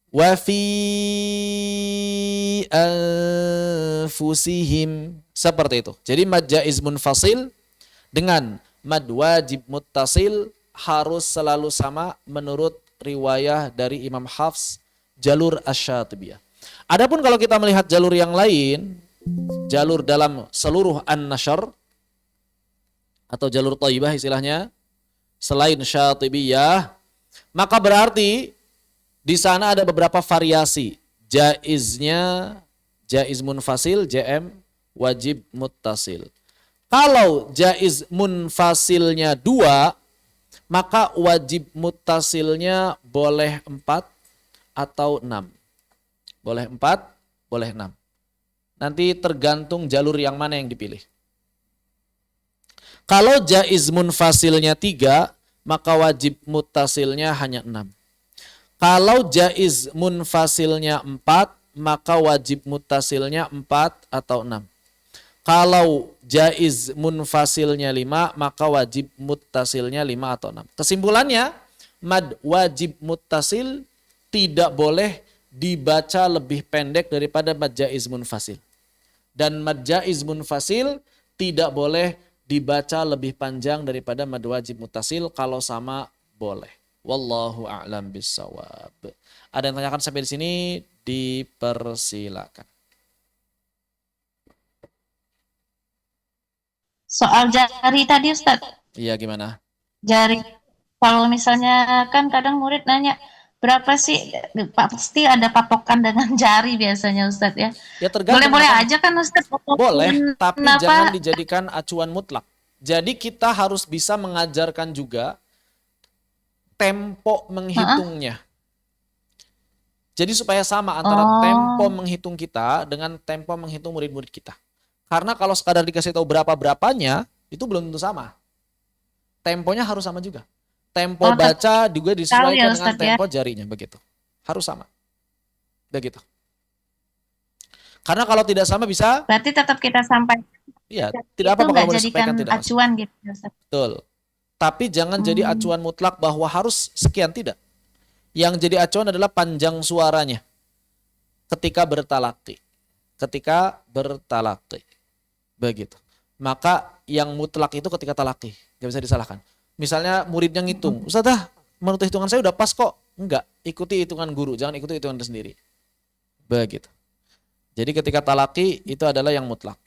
[SPEAKER 1] wa fi anfusihim, seperti itu. Jadi mad jaiz munfasil dengan mad wajib muttasil harus selalu sama menurut riwayah dari Imam Hafs jalur Asy-Syatibiyah. Adapun kalau kita melihat jalur yang lain, jalur dalam seluruh an-nashr atau jalur thayyibah istilahnya, selain Syatibiyah, maka berarti di sana ada beberapa variasi. Jaiznya jaiz munfasil, JM wajib muttasil. Kalau jaiz munfasilnya 2, maka wajib muttasilnya boleh 4 atau 6. Boleh 4, boleh 6. Nanti tergantung jalur yang mana yang dipilih. Kalau jaiz munfasilnya 3, maka wajib muttasilnya hanya 6. Kalau jaiz munfasilnya 4, maka wajib muttasilnya 4 atau 6. Kalau jaiz munfasilnya 5, maka wajib muttasilnya 5 atau 6. Kesimpulannya, mad wajib muttasil tidak boleh dibaca lebih pendek daripada mad jaiz munfasil. Dan mad jaiz munfasil tidak boleh dibaca lebih panjang daripada mad wajib muttasil, kalau sama boleh. Wallahu a'lam bissawab. Ada yang tanyakan sampai di sini? Dipersilakan.
[SPEAKER 2] Soal jari tadi Ustaz.
[SPEAKER 1] Iya, gimana?
[SPEAKER 2] Jari. Kalau misalnya kan kadang murid nanya, berapa sih? Pasti ada patokan dengan jari biasanya Ustaz ya.
[SPEAKER 1] Ya tergantung.
[SPEAKER 2] Boleh-boleh aja kan Ustaz?
[SPEAKER 1] Boleh, tapi
[SPEAKER 2] Kenapa?
[SPEAKER 1] jangan dijadikan acuan mutlak. Jadi kita harus bisa mengajarkan juga tempo menghitungnya. Jadi supaya sama antara tempo menghitung kita dengan tempo menghitung murid-murid kita. Karena kalau sekadar dikasih tahu berapa-berapanya, itu belum tentu sama. temponya harus sama juga. Tempo
[SPEAKER 2] Oh,
[SPEAKER 1] baca juga
[SPEAKER 2] tahu ya
[SPEAKER 1] disesuaikan dengan
[SPEAKER 2] Ustadz ya.
[SPEAKER 1] tempo jarinya, begitu. Harus sama. Begitu. Karena kalau tidak sama bisa,
[SPEAKER 2] Berarti tetap kita sampai
[SPEAKER 1] ya
[SPEAKER 2] itu
[SPEAKER 1] tidak apa-apa kalau
[SPEAKER 2] nggak
[SPEAKER 1] mau
[SPEAKER 2] jadikan
[SPEAKER 1] disampaikan, tidak masalah.
[SPEAKER 2] acuan gitu ya Ustadz.
[SPEAKER 1] Betul. Tapi jangan jadi acuan mutlak bahwa harus sekian, tidak. Yang jadi acuan adalah panjang suaranya ketika bertalaki. Ketika bertalaki. Begitu. Maka yang mutlak itu ketika talaki, nggak bisa disalahkan. Misalnya muridnya ngitung, Ustazah, menurut hitungan saya udah pas kok. Enggak, ikuti hitungan guru, jangan ikuti hitungan sendiri. Begitu. Jadi ketika talaki itu adalah yang mutlak.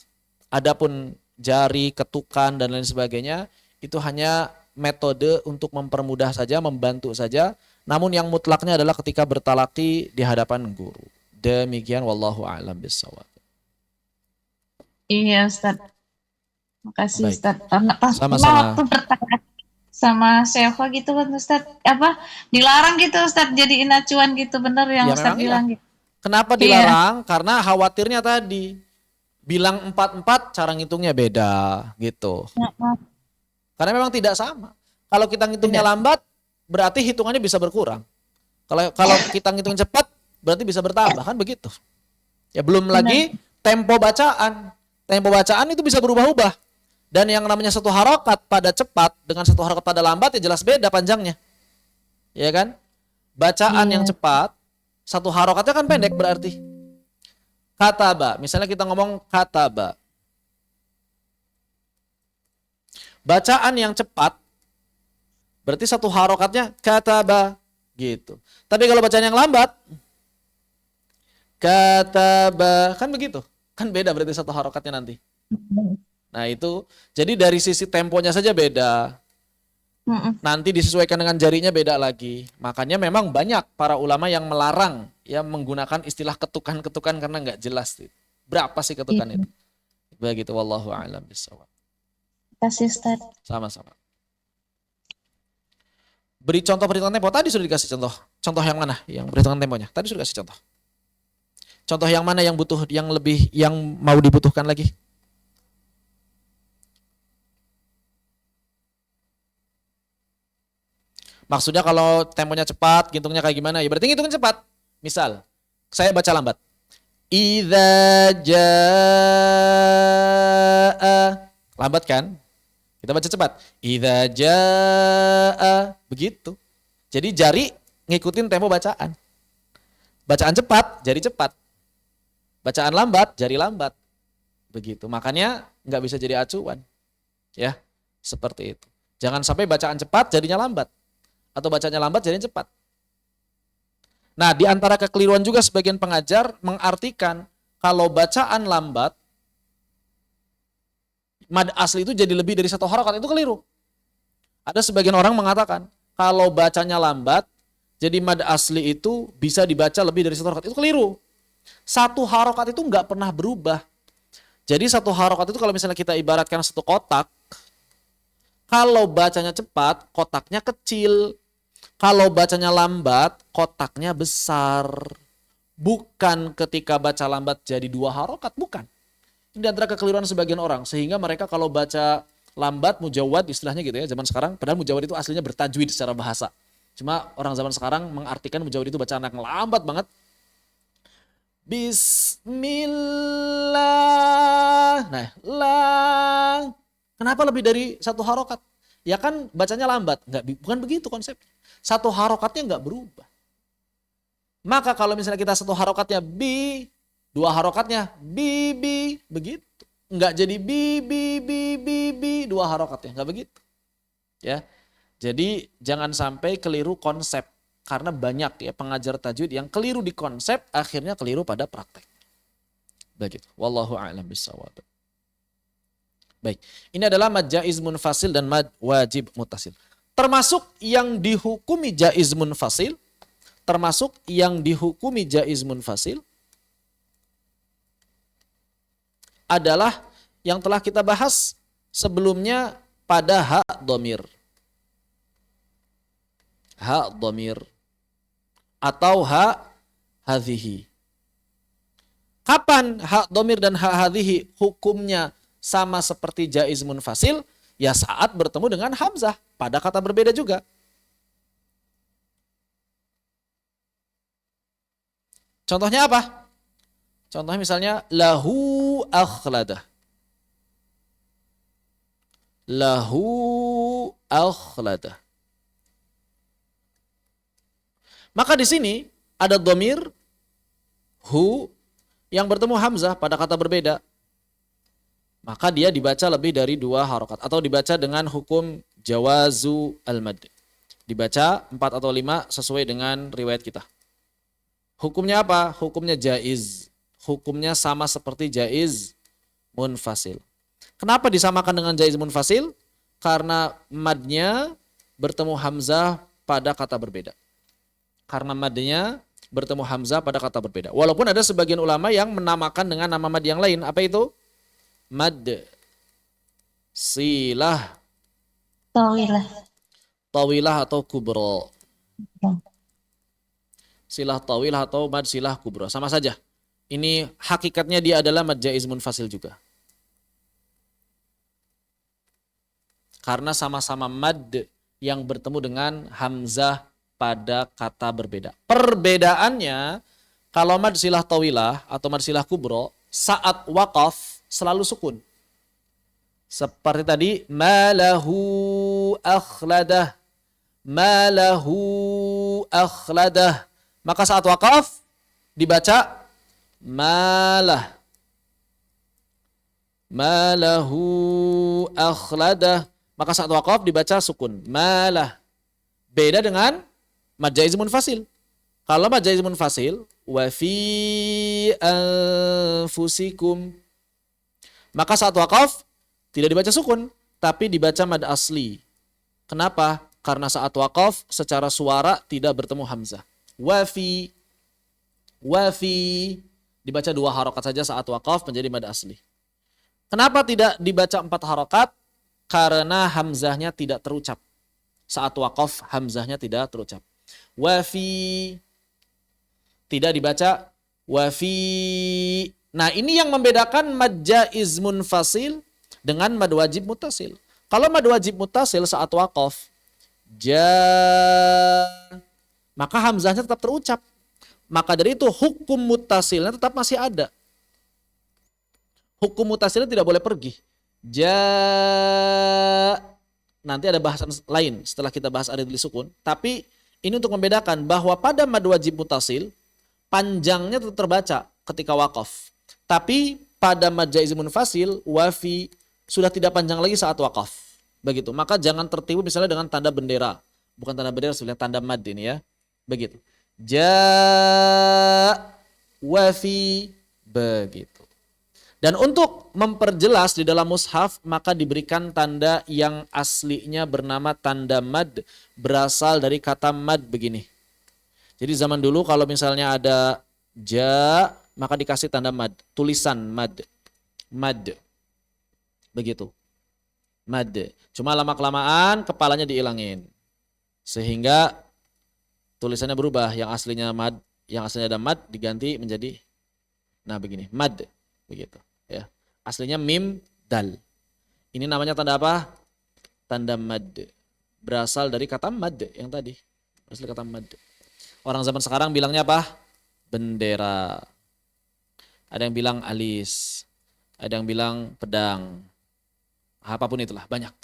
[SPEAKER 1] Adapun jari, ketukan dan lain sebagainya itu hanya metode untuk mempermudah saja, membantu saja. Namun yang mutlaknya adalah ketika bertalaki di hadapan guru. Demikian wallahu a'lam bishawab.
[SPEAKER 2] Iya Ustadz. Makasih
[SPEAKER 1] Baik.
[SPEAKER 2] Ustadz. Karena pas
[SPEAKER 1] Sama-sama.
[SPEAKER 2] waktu bertanya sama Seva gitu kan Ustadz, apa dilarang gitu Ustadz jadiin acuan gitu, bener yang
[SPEAKER 1] Ya
[SPEAKER 2] Ustadz
[SPEAKER 1] memang iya.
[SPEAKER 2] bilang gitu.
[SPEAKER 1] Kenapa
[SPEAKER 2] Iya.
[SPEAKER 1] dilarang? Karena khawatirnya tadi bilang 44 cara ngitungnya beda gitu. Karena memang tidak sama. Kalau kita ngitungnya
[SPEAKER 2] Tidak.
[SPEAKER 1] lambat, berarti hitungannya bisa berkurang. Kalau kita ngitung cepat, berarti bisa bertambah, kan begitu. Ya belum lagi tempo bacaan. Tempo bacaan itu bisa berubah-ubah. Dan yang namanya satu harokat pada cepat dengan satu harokat pada lambat ya jelas beda panjangnya. Ya kan? Bacaan yang cepat, satu harokatnya kan pendek berarti. Kataba, misalnya kita ngomong kataba. Bacaan yang cepat, berarti satu harokatnya kataba, gitu. Tapi kalau bacaan yang lambat, kataba, kan begitu. Kan beda berarti satu harokatnya nanti. Nah itu, jadi dari sisi temponya saja beda. Nanti disesuaikan dengan jarinya beda lagi. Makanya memang banyak para ulama yang melarang ya menggunakan istilah ketukan-ketukan karena nggak jelas. Berapa sih ketukan itu? Begitu wallahu a'lam bishawab.
[SPEAKER 2] Kasih Ustaz.
[SPEAKER 1] Sama-sama. Beri contoh perhitungan tempo. Tadi sudah dikasih contoh. Contoh yang mana? Yang perhitungan temponya. Tadi sudah kasih contoh. Contoh yang mana yang butuh, yang lebih, yang mau dibutuhkan lagi? Maksudnya kalau temponya cepat, ngitungnya kayak gimana? Ya berarti ngitungnya cepat. Misal, saya baca lambat. Idza jaa. Lambat kan? Kita baca cepat. Idza jaa. Begitu. Jadi jari ngikutin tempo bacaan. Bacaan cepat, jari cepat. Bacaan lambat, jari lambat. Begitu. Makanya nggak bisa jadi acuan. Ya, seperti itu. Jangan sampai bacaan cepat jadinya lambat. Atau bacanya lambat jadinya cepat. Nah, di antara kekeliruan juga sebagian pengajar mengartikan kalau bacaan lambat, mad asli itu jadi lebih dari satu harokat, itu keliru. Ada sebagian orang mengatakan kalau bacanya lambat, jadi mad asli itu bisa dibaca lebih dari satu harokat, itu keliru. Satu harokat itu nggak pernah berubah. Jadi satu harokat itu kalau misalnya kita ibaratkan satu kotak, kalau bacanya cepat, kotaknya kecil. Kalau bacanya lambat, kotaknya besar. Bukan ketika baca lambat jadi dua harokat, bukan. Ini antara kekeliruan sebagian orang. Sehingga mereka kalau baca lambat, mujawad istilahnya gitu ya, zaman sekarang. Padahal mujawad itu aslinya bertajwid secara bahasa. Cuma orang zaman sekarang mengartikan mujawad itu bacaan yang lambat banget. Bismillah. Nah, lang. Kenapa lebih dari satu harokat? Ya kan bacanya lambat. Bukan begitu konsepnya. Satu harokatnya nggak berubah. Maka kalau misalnya kita satu harokatnya bi, dua harokatnya bi, begitu. Nggak jadi bi, dua harokatnya. Nggak begitu. Ya. Jadi jangan sampai keliru konsep. Karena banyak ya pengajar tajwid yang keliru di konsep, akhirnya keliru pada praktek. Begitu. Wallahu a'lam bishawab. Baik. Ini adalah mad jaiz munfasil dan mad wajib muttasil. Termasuk yang dihukumi jaiz munfasil, adalah yang telah kita bahas sebelumnya pada ha dhamir. Ha dhamir atau ha hadhihi. Kapan ha dhamir dan ha hadhihi hukumnya sama seperti jaiz munfasil? Ya saat bertemu dengan hamzah pada kata berbeda juga. Contohnya apa? Contohnya misalnya lahu akhladah. Lahu akhladah. Maka di sini ada dhamir hu yang bertemu hamzah pada kata berbeda. Maka dia dibaca lebih dari 2 harokat atau dibaca dengan hukum jawazu al-mad. Dibaca 4 atau 5 sesuai dengan riwayat kita. Hukumnya apa? Hukumnya jaiz. Hukumnya sama seperti jaiz munfasil. Kenapa disamakan dengan jaiz munfasil? Karena madnya bertemu hamzah pada kata berbeda. Karena madnya bertemu hamzah pada kata berbeda. Walaupun ada sebagian ulama yang menamakan dengan nama mad yang lain. Apa itu? Mad silah
[SPEAKER 2] Tawilah.
[SPEAKER 1] tawilah atau kubro. Silah tawilah atau mad silah kubro. Sama saja. Ini hakikatnya dia adalah mad jaiz munfasil juga. Karena sama-sama mad yang bertemu dengan hamzah pada kata berbeda. Perbedaannya, kalau mad silah tawilah atau mad silah kubro, saat waqaf selalu sukun. Seperti tadi, malahu akhladah. Malahu akhladah. Maka saat waqaf dibaca malah. Malahu akhladah. Maka saat waqaf dibaca sukun. Malah. Beda dengan mad jaiz munfasil. Kalau mad jaiz munfasil, wa fi anfusikum. Maka saat waqaf tidak dibaca sukun, tapi dibaca mad asli. Kenapa? Karena saat waqaf secara suara tidak bertemu hamzah. Wa fi dibaca 2 harokat saja saat waqaf menjadi mad asli. Kenapa tidak dibaca 4 harokat? Karena hamzahnya tidak terucap. Saat waqaf hamzahnya tidak terucap. Wa fi tidak dibaca wa fi. Nah, ini yang membedakan mad jaiz munfasil dengan mad wajib muttasil. Kalau mad wajib muttasil saat waqaf maka hamzahnya tetap terucap. Maka dari itu hukum muttasilnya tetap masih ada. Hukum muttasilnya tidak boleh pergi. Nanti ada bahasan lain setelah kita bahas arid li sukun. Tapi ini untuk membedakan bahwa pada mad wajib muttasil panjangnya tetap terbaca ketika waqaf. Tapi pada mad jaiz munfasil wafi sudah tidak panjang lagi saat waqaf. Begitu. Maka jangan tertipu misalnya dengan tanda bendera. Bukan tanda bendera, sebenarnya tanda mad ini ya. Begitu. Wafi. Begitu. Dan untuk memperjelas di dalam mushaf maka diberikan tanda yang aslinya bernama tanda mad, berasal dari kata mad begini. Jadi zaman dulu kalau misalnya ada maka dikasih tanda mad, tulisan mad. Begitu. Mad. Cuma lama-kelamaan kepalanya diilangin. Sehingga tulisannya berubah, yang aslinya mad, yang aslinya ada mad diganti menjadi begini, mad. Begitu, ya. Aslinya mim dal. Ini namanya tanda apa? Tanda mad. Berasal dari kata mad yang tadi. Berasal dari kata mad. Orang zaman sekarang bilangnya apa? Bendera. Ada yang bilang alis. Ada yang bilang pedang. Apapun itulah, banyak.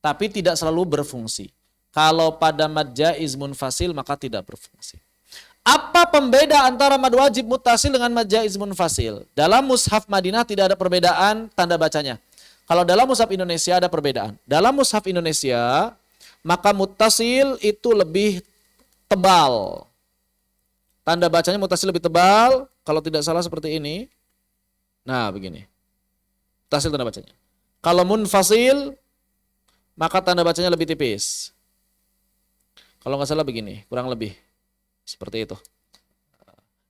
[SPEAKER 1] Tapi tidak selalu berfungsi. Kalau pada mad jaiz munfasil maka tidak berfungsi. Apa pembeda antara mad wajib muttasil dengan mad jaiz munfasil? Dalam mushaf Madinah tidak ada perbedaan tanda bacanya. Kalau dalam mushaf Indonesia ada perbedaan. Dalam mushaf Indonesia maka muttasil itu lebih tebal. Tanda bacanya muttasil lebih tebal. Kalau tidak salah seperti ini. Nah begini. Muttasil tanda bacanya. Kalau munfasil maka tanda bacanya lebih tipis. Kalau nggak salah begini, kurang lebih. Seperti itu.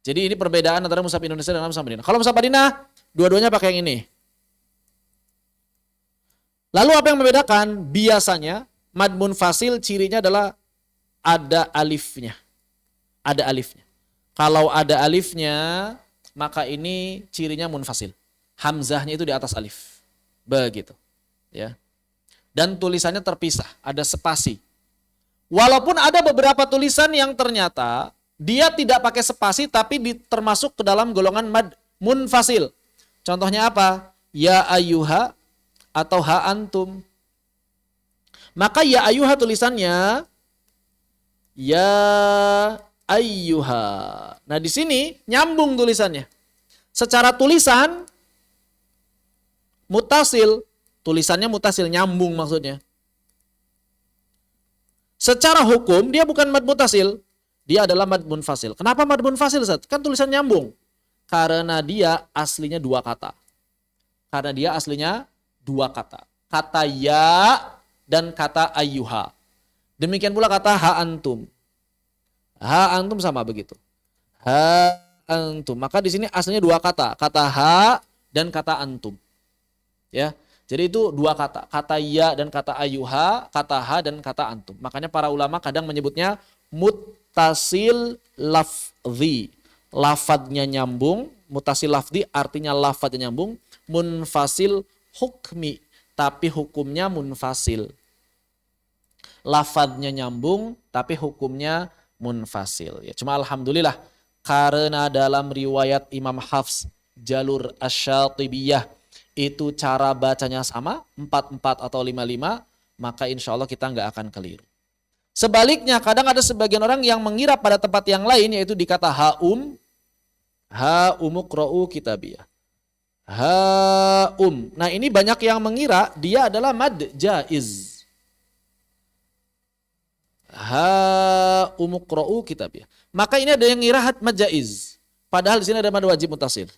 [SPEAKER 1] Jadi ini perbedaan antara mushaf Indonesia dan mushaf Madinah. Kalau mushaf Madinah, dua-duanya pakai yang ini. Lalu apa yang membedakan? Biasanya mad munfasil cirinya adalah ada alifnya. Ada alifnya. Kalau ada alifnya, maka ini cirinya munfasil. Hamzahnya itu di atas alif. Begitu. Ya. dan tulisannya terpisah, ada spasi. Walaupun ada beberapa tulisan yang ternyata dia tidak pakai spasi tapi termasuk ke dalam golongan mad munfasil. Contohnya apa? Ya ayyuha atau ha antum. Maka ya ayyuha tulisannya ya ayyuha. Nah, di sini nyambung tulisannya. Secara tulisan mutasil, tulisannya mutasil, nyambung maksudnya. Secara hukum dia bukan mad mutasil, dia adalah mad munfasil. Kenapa mad munfasil, Ustaz? Kan tulisan nyambung. Karena dia aslinya dua kata. Kata ya dan kata ayyuha. Demikian pula kata ha antum. Ha antum sama begitu. Ha antum. Maka di sini aslinya dua kata ha dan kata antum. Ya. Jadi itu dua kata ya dan kata ayyuha, kata ha dan kata antum. Makanya para ulama kadang menyebutnya muttasil lafzi. Lafadznya nyambung, muttasil lafzi artinya lafadznya nyambung, munfasil hukmi, tapi hukumnya munfasil. Lafadznya nyambung, tapi hukumnya munfasil. Ya, cuma alhamdulillah karena dalam riwayat Imam Hafs jalur asy-Syatibiyah itu cara bacanya sama, 44 atau 55, maka insya Allah kita nggak akan keliru. Sebaliknya, kadang ada sebagian orang yang mengira pada tempat yang lain, yaitu di kata ha'umuqra'u kitabiyah. Ha'um. Nah, ini banyak yang mengira dia adalah mad jaiz. Ha'umuqra'u kitabiyah. Maka ini ada yang ngira mad jaiz. Padahal di sini ada mad wajib muttasil.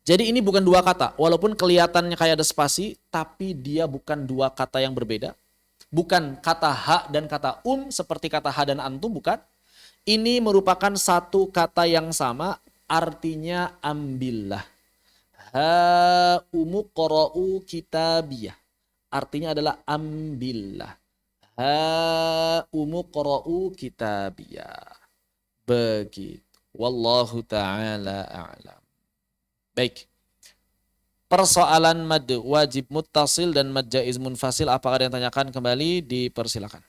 [SPEAKER 1] Jadi ini bukan dua kata, walaupun kelihatannya kayak ada spasi, tapi dia bukan dua kata yang berbeda. Bukan kata ha dan kata seperti kata ha dan antum, bukan. Ini merupakan satu kata yang sama, artinya ambillah. Ha umuqra'u kitabiyah. Artinya adalah ambillah. Ha umuqra'u kitabiyah. Begitu. Wallahu ta'ala a'lam. Baik. Persoalan mad wajib muttasil dan mad jaiz munfasil, apakah ada yang tanyakan? Kembali dipersilakan.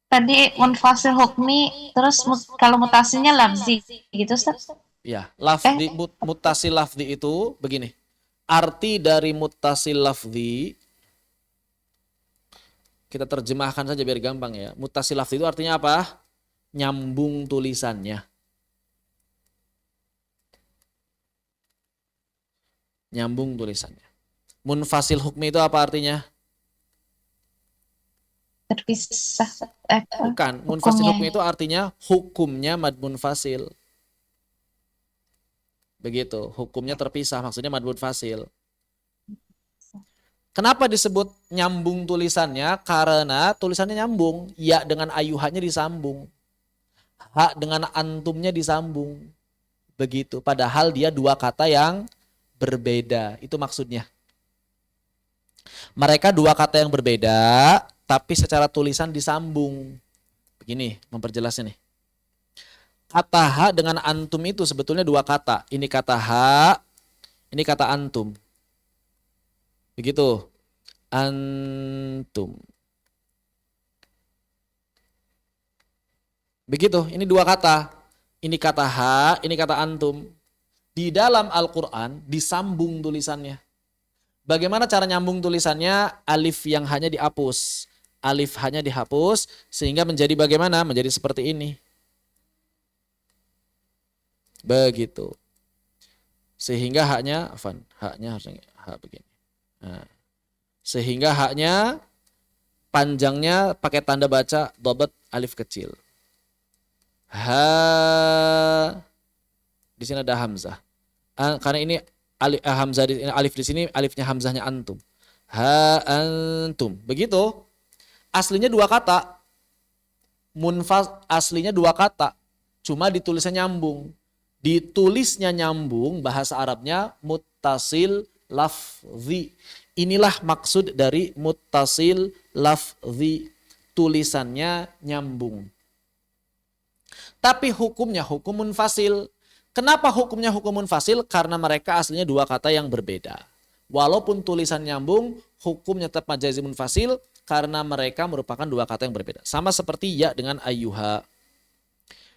[SPEAKER 2] Tadi munfasil hukmi, terus kalau mutasinya lafzi gitu, Ustaz?
[SPEAKER 1] Ya, lafzi muttasil lafzi itu begini. Arti dari muttasil lafzi kita terjemahkan saja biar gampang ya. Muttasil lafzi itu artinya apa? Nyambung tulisannya. Nyambung tulisannya. Munfasil hukmi itu apa artinya?
[SPEAKER 2] Terpisah.
[SPEAKER 1] Bukan, munfasil hukmi itu artinya hukumnya mad munfasil. Begitu, hukumnya terpisah, maksudnya mad munfasil. Kenapa disebut nyambung tulisannya? Karena tulisannya nyambung, ya dengan ayyuhanya disambung. Ha dengan antumnya disambung. Begitu, padahal dia dua kata yang berbeda, itu maksudnya. Mereka dua kata yang berbeda, tapi secara tulisan disambung. Begini, memperjelasnya nih. Kata ha dengan antum itu sebetulnya dua kata. Ini kata ha, ini kata antum. Begitu. Antum. Begitu, ini dua kata. Ini kata ha, ini kata antum. Di dalam Al-Quran disambung tulisannya. Bagaimana cara nyambung tulisannya? Alif yang hanya dihapus. Alif hanya dihapus sehingga menjadi bagaimana? Menjadi seperti ini. Begitu. Sehingga haknya harusnya hak begini. Nah, sehingga haknya panjangnya pakai tanda baca dhabat alif kecil. Ha, di sini ada hamzah. Karena ini hamzah di sini, alif di sini, alifnya hamzahnya antum. Ha antum. Begitu. Aslinya dua kata. Aslinya dua kata. Cuma ditulisnya nyambung. Ditulisnya nyambung, bahasa Arabnya muttasil lafzi. Inilah maksud dari muttasil lafzi. Tulisannya nyambung. Tapi hukumnya hukum munfasil. Kenapa hukumnya hukum munfasil? Karena mereka aslinya dua kata yang berbeda. Walaupun tulisan nyambung, hukumnya tetap mad jaiz munfasil karena mereka merupakan dua kata yang berbeda. Sama seperti ya dengan ayyuha.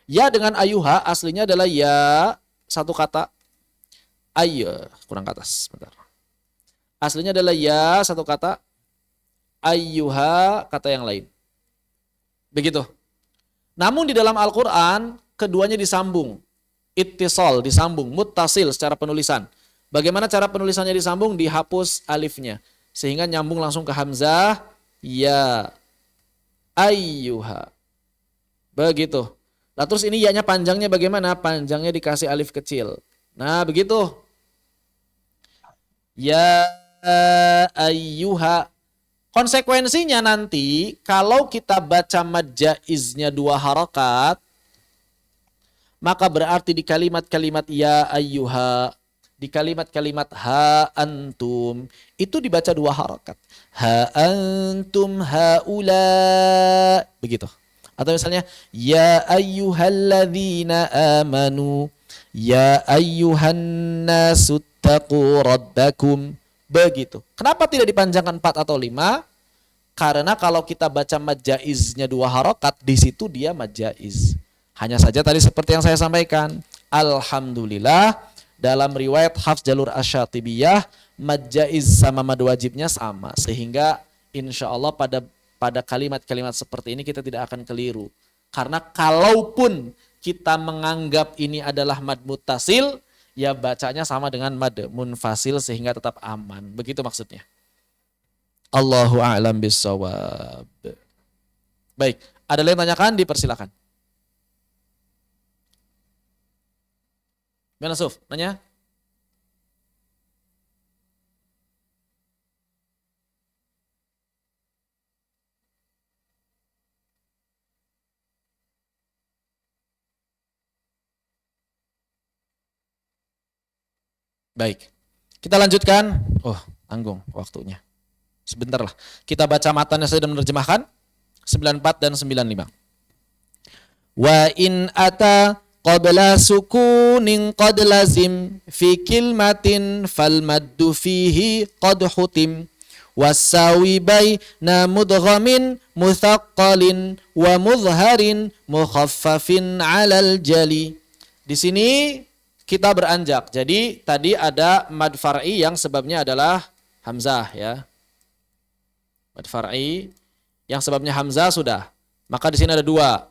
[SPEAKER 1] Ya dengan ayyuha aslinya adalah ya satu kata. Kurang ke atas, bentar. Aslinya adalah ya satu kata, ayyuha kata yang lain. Begitu. Namun di dalam Al-Quran keduanya disambung. Ittisal disambung, muttasil secara penulisan. Bagaimana cara penulisannya disambung? Dihapus alifnya. Sehingga nyambung langsung ke hamzah, ya ayyuha. Begitu. Nah terus ini ya-nya panjangnya bagaimana? Panjangnya dikasih alif kecil. Nah begitu. Ya ayyuha. Konsekuensinya nanti kalau kita baca mad jaiznya 2 harakat, maka berarti di kalimat-kalimat ya ayyuha, di kalimat-kalimat ha antum, itu dibaca 2 harakat. Ha antum haula. Begitu. Atau misalnya ya ayyuhalladzina amanu, ya ayyuhan nasu taqu rabbakum. Begitu. Kenapa tidak dipanjangkan 4 atau 5? Karena kalau kita baca mad jaiznya 2 harakat, di situ dia mad jaiz. Hanya saja tadi seperti yang saya sampaikan, alhamdulillah dalam riwayat Hafs jalur asyatibiyah mad jaiz sama mad wajibnya sama, sehingga insya Allah pada kalimat-kalimat seperti ini kita tidak akan keliru. Karena kalaupun kita menganggap ini adalah mad muttasil, ya bacanya sama dengan mad munfasil sehingga tetap aman. Begitu maksudnya. Allahu a'lam bissawab. Baik, ada yang tanyakan? Dipersilakan. Gimana Suf? Nanya? Baik. Kita lanjutkan. Oh, tanggung waktunya. Sebentar lah. Kita baca matanya saja dan menerjemahkan. 94 dan 95. Wa in ata qabla sukunin qad lazim fi kilmatin fal maddu fihi qad hutim wasawi baina mudghamin muthaqqalin wa mudharin mukhaffafin 'alal jali. Di sini kita beranjak. Jadi tadi ada mad far'i yang sebabnya adalah hamzah ya. Mad far'i yang sebabnya hamzah sudah. Maka di sini ada 2.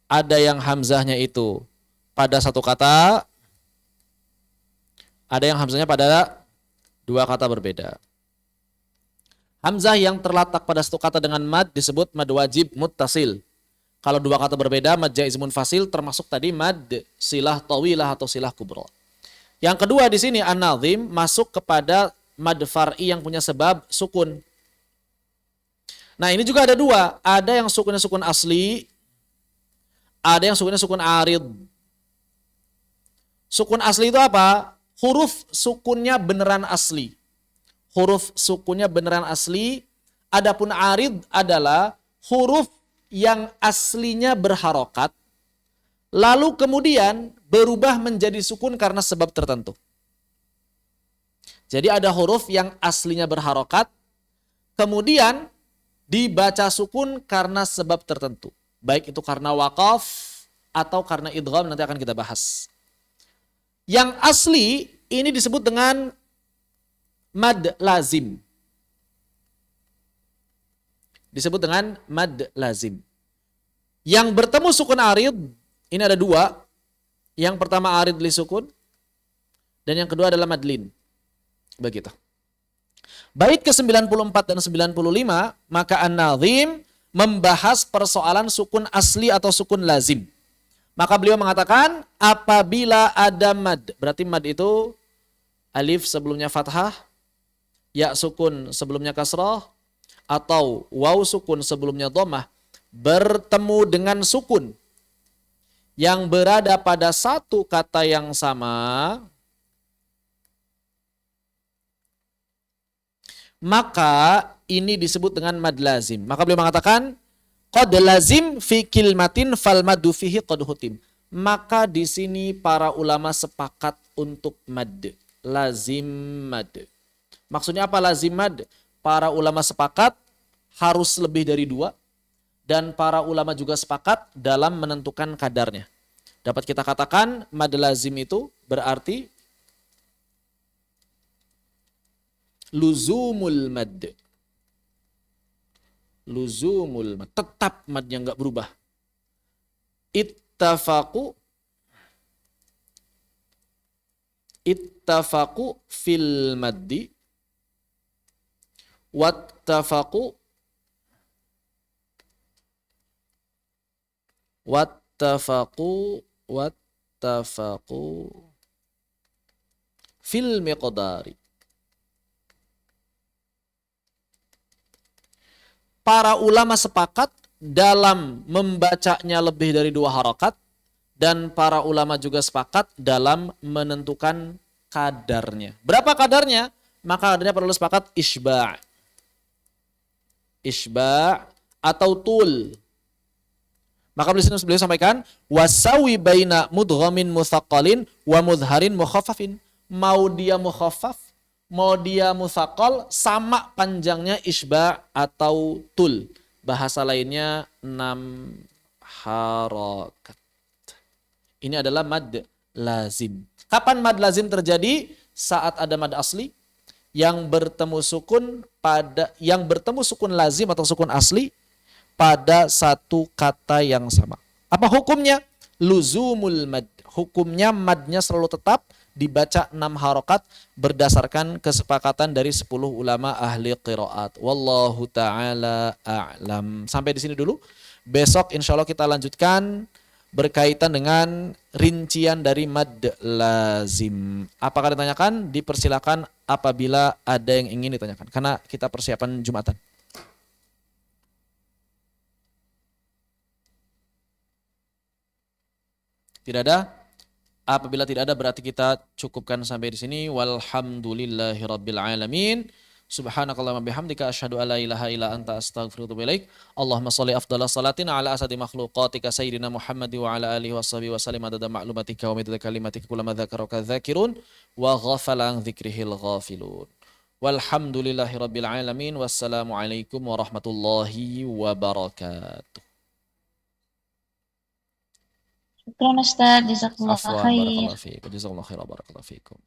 [SPEAKER 1] Ada yang hamzahnya itu pada satu kata, ada yang hamzahnya pada 2 kata berbeda. Hamzah yang terletak pada satu kata dengan mad disebut mad wajib muttasil. Kalau 2 kata berbeda, mad jaiz munfasil termasuk tadi mad silah tawilah atau silah kubra. Yang kedua di sini an-nazim masuk kepada mad far'i yang punya sebab sukun. Nah ini juga ada 2. Ada yang sukunnya sukun asli, ada yang sukunnya sukun arid. Sukun asli itu apa? Huruf sukunnya beneran asli. Huruf sukunnya beneran asli. Adapun arid adalah huruf yang aslinya berharokat, lalu kemudian berubah menjadi sukun karena sebab tertentu. Jadi ada huruf yang aslinya berharokat, kemudian dibaca sukun karena sebab tertentu. Baik itu karena waqaf atau karena idgham, nanti akan kita bahas. Yang asli ini disebut dengan mad lazim. Disebut dengan mad lazim. Yang bertemu sukun arid, ini ada 2. Yang pertama arid li sukun, dan yang kedua adalah madlin. Begitu. Bait ke-94 dan 95, maka an-nazim membahas persoalan sukun asli atau sukun lazim. Maka beliau mengatakan apabila ada mad, berarti mad itu alif sebelumnya fathah, ya sukun sebelumnya kasrah, atau waw sukun sebelumnya dhammah bertemu dengan sukun yang berada pada satu kata yang sama, maka ini disebut dengan mad lazim. Maka beliau mengatakan qad lazim fi kilmatin fal maddu fihi qad hutim. Maka di sini para ulama sepakat untuk mad lazim mad. Maksudnya apa lazim mad? Para ulama sepakat harus lebih dari 2 dan para ulama juga sepakat dalam menentukan kadarnya. Dapat kita katakan mad lazim itu berarti luzumul mad. Luzumul mad, tetap madnya enggak berubah. Ittafaqu fil maddi wattafaqu fil miqdari. Para ulama sepakat dalam membacanya lebih dari 2 harakat dan para ulama juga sepakat dalam menentukan kadarnya. Berapa kadarnya? Maka kadarnya perlu sepakat isba'. Isba' atau tul. Maka beliau sampaikan wasawi baina mudghamin mutsaqqalin wa mudharin mukhaffafin. Mau dia mukhaffaf, mau dia mutsaqal, sama panjangnya isba' atau tul. Bahasa lainnya 6 harakat. Ini adalah mad lazim. Kapan mad lazim terjadi? Saat ada mad asli yang bertemu sukun lazim atau sukun asli pada satu kata yang sama. Apa hukumnya? Luzumul mad. Hukumnya madnya selalu tetap dibaca 6 harokat berdasarkan kesepakatan dari 10 ulama ahli qiraat. Wallahu ta'ala a'lam. Sampai di sini dulu. Besok insya Allah kita lanjutkan berkaitan dengan rincian dari mad lazim. Apakah ditanyakan? Dipersilakan apabila ada yang ingin ditanyakan. Karena kita persiapan Jumatan. Tidak ada? Apabila tidak ada berarti kita cukupkan sampai di sini. Walhamdulillahirabbil alamin. Subhanakallahumma bihamdika asyhadu alla ilaha illa anta astaghfiruka wa atubu ilaik. Allahumma shalli afdhalas salatin ala asadi makhluqatika sayyidina Muhammad wa ala alihi washabihi wasallim adada ma'lumatika wa midada kalimatika kullama dzakaraka dzakirun wa ghafala an dzikrihil ghafilun. Walhamdulillahirabbil alamin. Wassalamu alaikum warahmatullahi wabarakatuh.
[SPEAKER 2] Syukran Ustaz, jazakallah
[SPEAKER 1] Afwan
[SPEAKER 2] khair.
[SPEAKER 1] barakallahu fiikum. Jazakallahu khairan barakallahu fiikum.